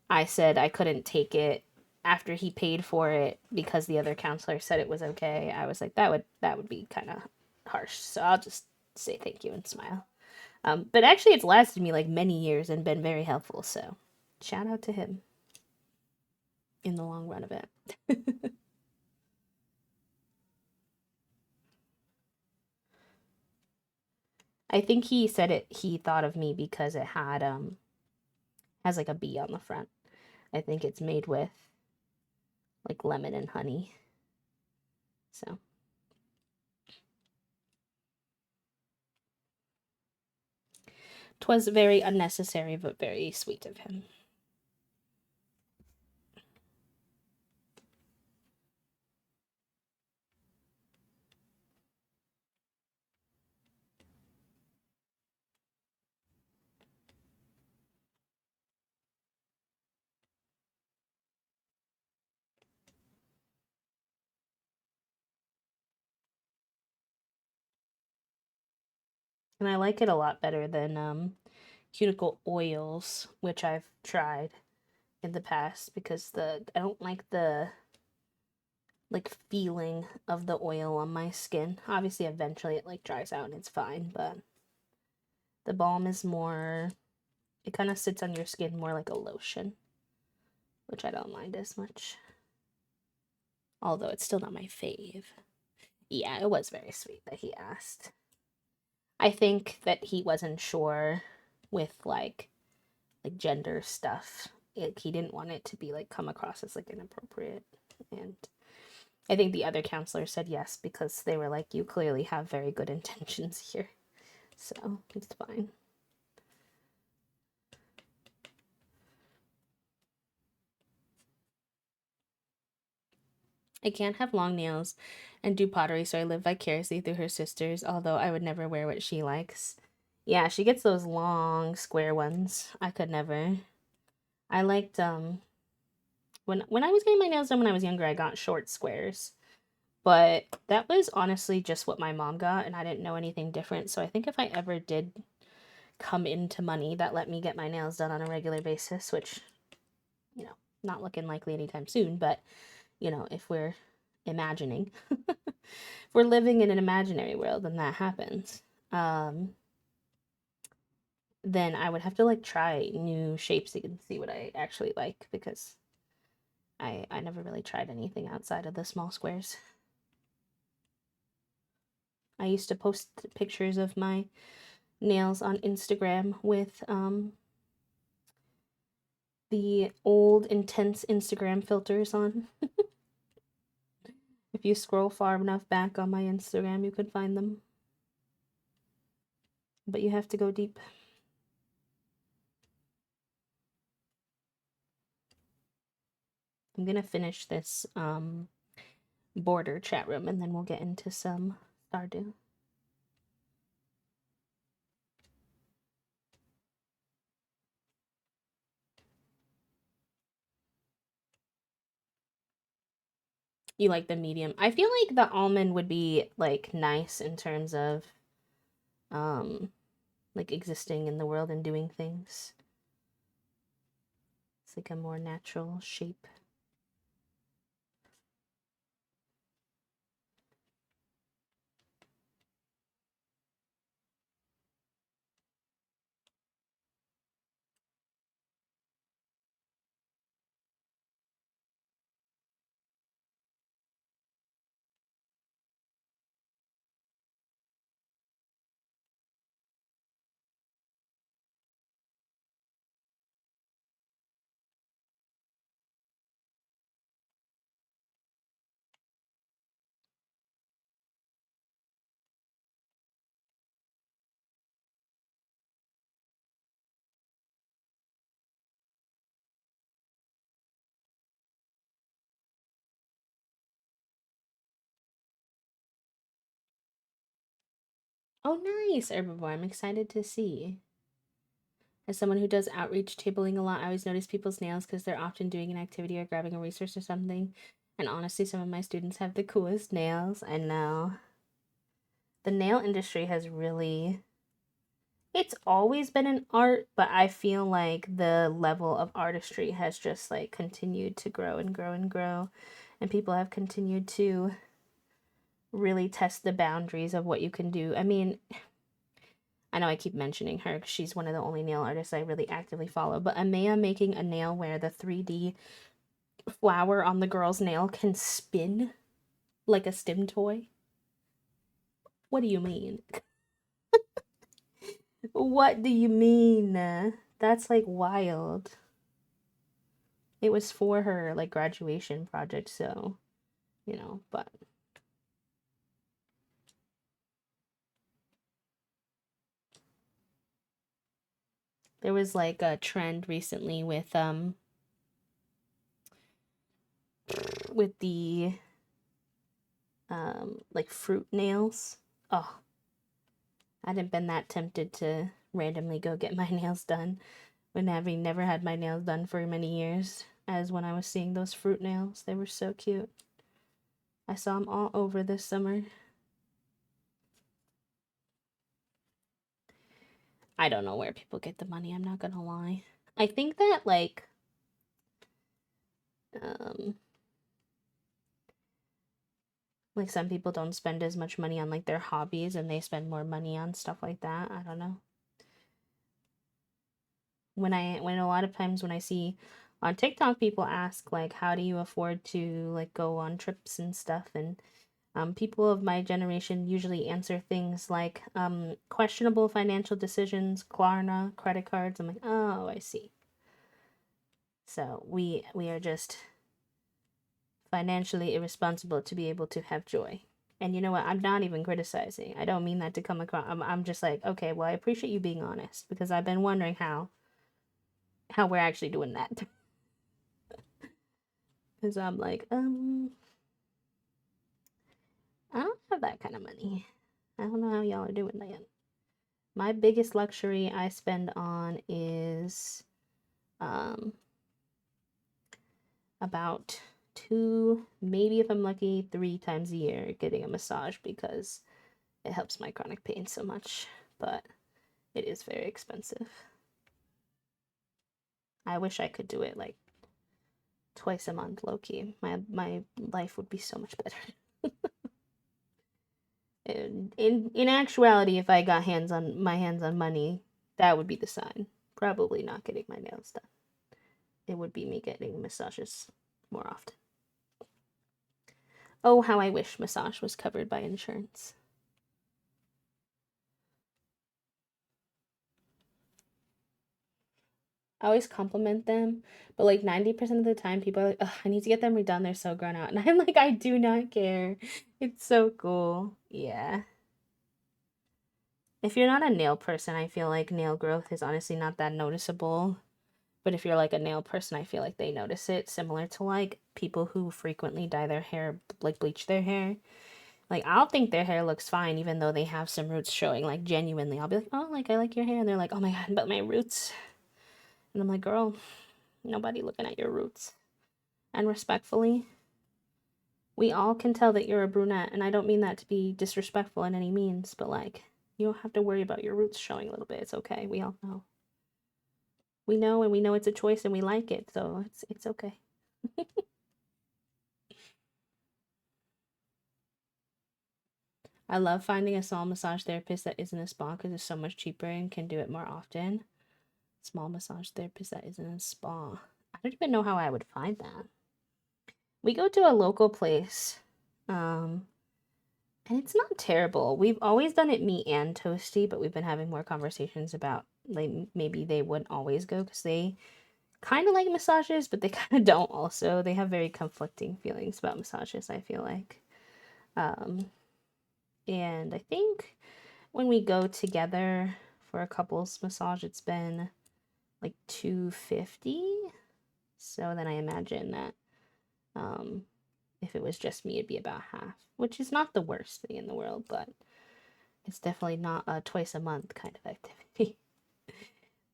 Speaker 1: I said I couldn't take it after he paid for it because the other counselor said it was okay, I was like that would be kind of harsh. So I'll just say thank you and smile. But actually, it's lasted me like many years and been very helpful. So shout out to him in the long run of it. I think he said it. He thought of me because it has like a bee on the front. I think it's made with like lemon and honey. So 'twas very unnecessary, but very sweet of him. And I like it a lot better than cuticle oils, which I've tried in the past because the I don't like the like feeling of the oil on my skin. Obviously eventually it like dries out and it's fine, but the balm is more, it kind of sits on your skin more like a lotion, which I don't mind as much. Although it's still not my fave. Yeah, it was very sweet that he asked. I think that he wasn't sure with like gender stuff. He didn't want it to be like come across as like inappropriate. And I think the other counselor said yes because they were like, you clearly have very good intentions here. So it's fine. I can't have long nails and do pottery, so I live vicariously through her sisters, although I would never wear what she likes. Yeah, she gets those long square ones. I could never. I liked when I was getting my nails done when I was younger, I got short squares. But that was honestly just what my mom got, and I didn't know anything different. So I think if I ever did come into money that let me get my nails done on a regular basis, which, you know, not looking likely anytime soon, but, if we're imagining, if we're living in an imaginary world and that happens, um, then I would have to like try new shapes and see what I actually like because I never really tried anything outside of the small squares. I used to post pictures of my nails on Instagram with the old intense Instagram filters on. If you scroll far enough back on my Instagram, you could find them. But you have to go deep. I'm gonna finish this border chat room and then we'll get into some Stardew. You like the medium. I feel like the almond would be like nice in terms of um like existing in the world and doing things. It's like a more natural shape. Oh, nice, Herbivore. I'm excited to see. As someone who does outreach tabling a lot, I always notice people's nails because they're often doing an activity or grabbing a resource or something. And honestly, some of my students have the coolest nails. I know. The nail industry has really, it's always been an art, but I feel like the level of artistry has just like continued to grow and grow and grow. And people have continued to really test the boundaries of what you can do. I mean, I know I keep mentioning her because she's one of the only nail artists I really actively follow, but Amaya making a nail where the 3D flower on the girl's nail can spin like a stim toy. What do you mean? What do you mean? That's like wild. It was for her like graduation project, so but there was like a trend recently with the like fruit nails. Oh, I hadn't been that tempted to randomly go get my nails done when having never had my nails done for many years as when I was seeing those fruit nails. They were so cute. I saw them all over this summer. I don't know where people get the money, I'm not gonna lie. I think that um like some people don't spend as much money on like their hobbies and they spend more money on stuff like that. I don't know. When a lot of times when I see on TikTok people ask like how do you afford to like go on trips and stuff, and people of my generation usually answer things like questionable financial decisions, Klarna, credit cards. I'm like, oh, I see. So we are just financially irresponsible to be able to have joy. And you know what? I'm not even criticizing. I don't mean that to come across. I'm just like, okay, well, I appreciate you being honest because I've been wondering how we're actually doing that. Because I'm like, I don't have that kind of money. I don't know how y'all are doing that. My biggest luxury I spend on is um about two, maybe if I'm lucky, 3 times a year getting a massage because it helps my chronic pain so much. But it is very expensive. I wish I could do it like twice a month, low key. My life would be so much better. In actuality, if I got hands on money, that would be the sign. Probably not getting my nails done. It would be me getting massages more often. Oh, how I wish massage was covered by insurance. I always compliment them, but like 90% of the time, people are like, "Ugh, I need to get them redone. They're so grown out." And I'm like, I do not care. It's so cool. Yeah. If you're not a nail person, I feel like nail growth is honestly not that noticeable. But if you're like a nail person, I feel like they notice it, similar to like people who frequently dye their hair, like bleach their hair. Like, I'll think their hair looks fine, even though they have some roots showing. Like, genuinely, I'll be like, oh, like, I like your hair. And they're like, oh my God, but my roots. And I'm like, girl, nobody looking at your roots. And respectfully, we all can tell that you're a brunette. And I don't mean that to be disrespectful in any means, but like, you don't have to worry about your roots showing a little bit. It's okay. We all know. We know, and we know it's a choice and we like it. So it's okay. I love finding a small massage therapist that isn't a spa because it's so much cheaper and can do it more often. Small massage therapist that isn't a spa. I don't even know how I would find that. We go to a local place, um, and it's not terrible. We've always done it me and Toasty, but we've been having more conversations about like maybe they wouldn't always go because they kind of like massages, but they kind of don't. Also, they have very conflicting feelings about massages. I feel like, um, and I think when we go together for a couples massage, it's been like 250. So then I imagine that if it was just me, it'd be about half, which is not the worst thing in the world, but It's definitely not a twice a month kind of activity.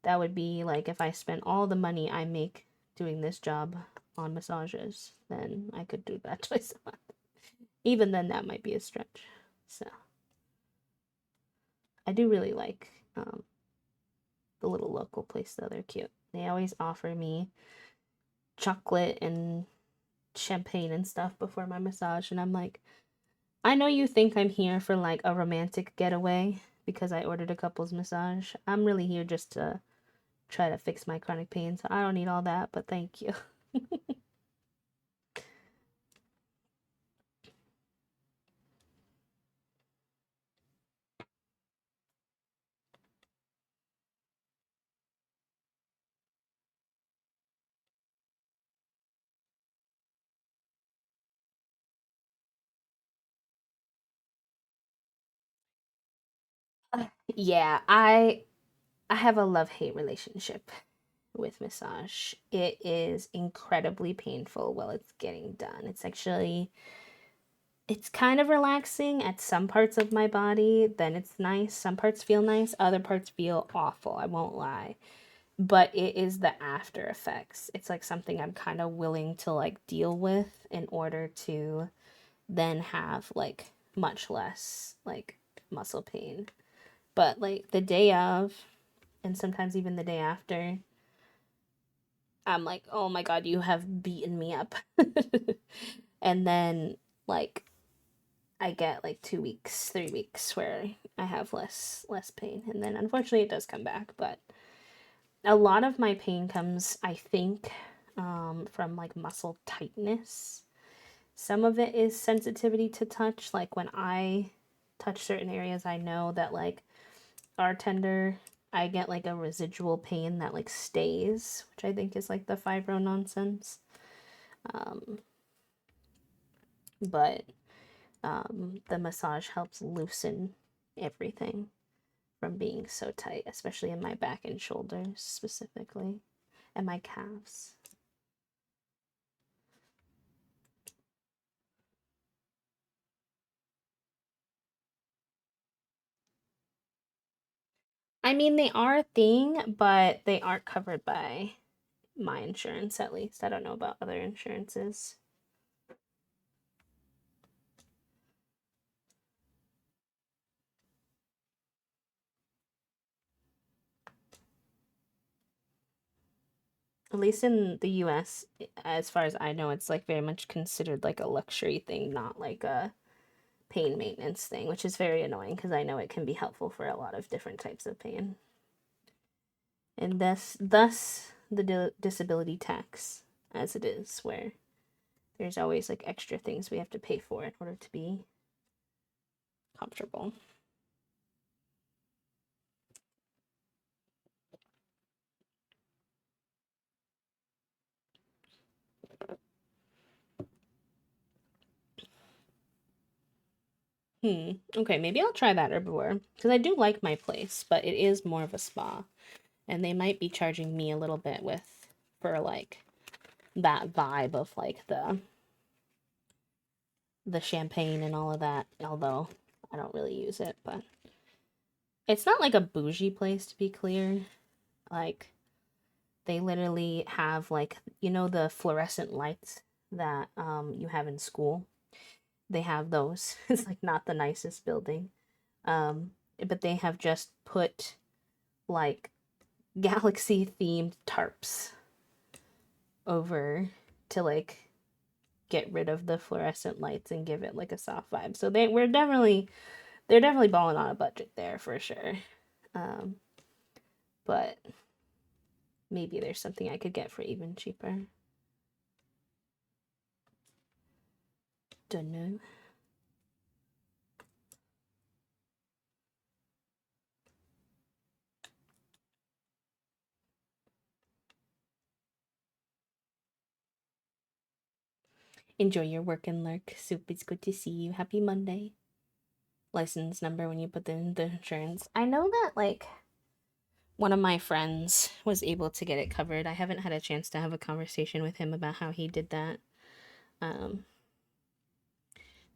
Speaker 1: That would be like if I spent all the money I make doing this job on massages, then I could do that twice a month. Even then, that might be a stretch. So I do really like the little local place though. They're cute. They always offer me chocolate and champagne and stuff before my massage, and I'm like, I know you think I'm here for like a romantic getaway because I ordered a couple's massage. I'm really here just to try to fix my chronic pain, so I don't need all that, but thank you. Yeah, I have a love-hate relationship with massage. It is incredibly painful while it's getting done. It's kind of relaxing at some parts of my body, then it's nice. Some parts feel nice, other parts feel awful, I won't lie. But it is the after effects. It's like something I'm kind of willing to like deal with in order to then have like much less like muscle pain. But like the day of, and sometimes even the day after, I'm like, oh my god, you have beaten me up. And then like I get like 2 weeks, 3 weeks where I have less pain. And then unfortunately it does come back, but a lot of my pain comes, I think, from like muscle tightness. Some of it is sensitivity to touch. Like when I touch certain areas, I know that like are tender, I get like a residual pain that like stays, which I think is like the fibro nonsense. Um, but the massage helps loosen everything from being so tight, especially in my back and shoulders specifically, and my calves. I mean, they are a thing, but they aren't covered by my insurance, at least. I don't know about other insurances. At least in the US, as far as I know, it's like very much considered like a luxury thing, not like a pain maintenance thing, which is very annoying because I know it can be helpful for a lot of different types of pain. And thus the disability tax as it is, where there's always like extra things we have to pay for in order to be comfortable. Okay, maybe I'll try that herbivore because I do like my place, but it is more of a spa, and they might be charging me a little bit with for like that vibe of like the champagne and all of that, although I don't really use it, but it's not like a bougie place to be clear. Like they literally have like the fluorescent lights that you have in school. They have those. It's like not the nicest building. Um but they have just put like galaxy themed tarps over to like get rid of the fluorescent lights and give it like a soft vibe. So they're definitely balling on a budget there for sure. Um, but maybe there's something I could get for even cheaper. Don't know. Enjoy your work and lurk. Soup, it's good to see you. Happy Monday. License number when you put in the insurance. I know that like one of my friends was able to get it covered. I haven't had a chance to have a conversation with him about how he did that. Um,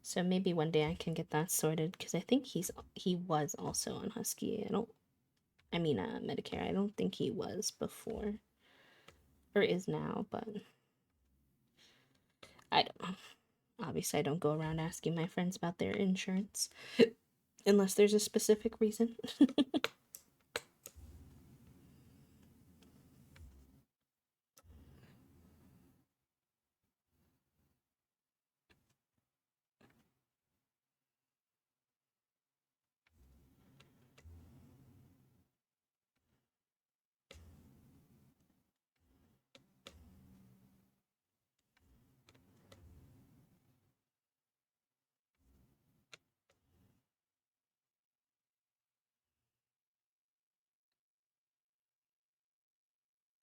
Speaker 1: So maybe one day I can get that sorted because I think he was also on Husky. Medicare. I don't think he was before or is now, but I don't know. Obviously, I don't go around asking my friends about their insurance unless there's a specific reason.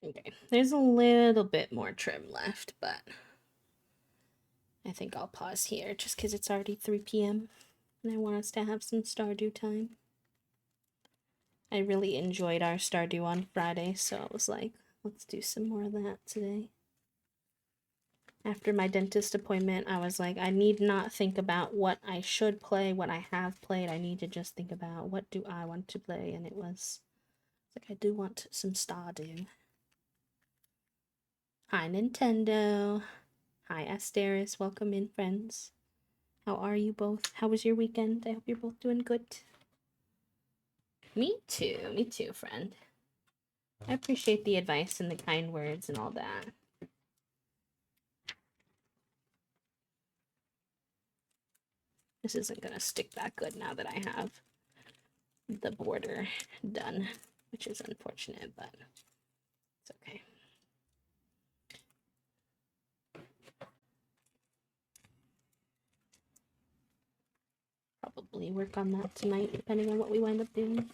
Speaker 1: Okay, there's a little bit more trim left, but I think I'll pause here just because it's already 3 p.m. and I want us to have some Stardew time. I really enjoyed our Stardew on Friday, so I was like, let's do some more of that today. After my dentist appointment, I was like, I need not think about what I should play, what I have played. I need to just think about what do I want to play, and it was like, I do want some Stardew. Hi, Nintendo. Hi, Asteris. Welcome in, friends. How are you both? How was your weekend? I hope you're both doing good. Me too, friend. I appreciate the advice and the kind words and all that. This isn't gonna stick that good now that I have the border done, which is unfortunate, but it's okay. Probably work on that tonight, depending on what we wind up doing.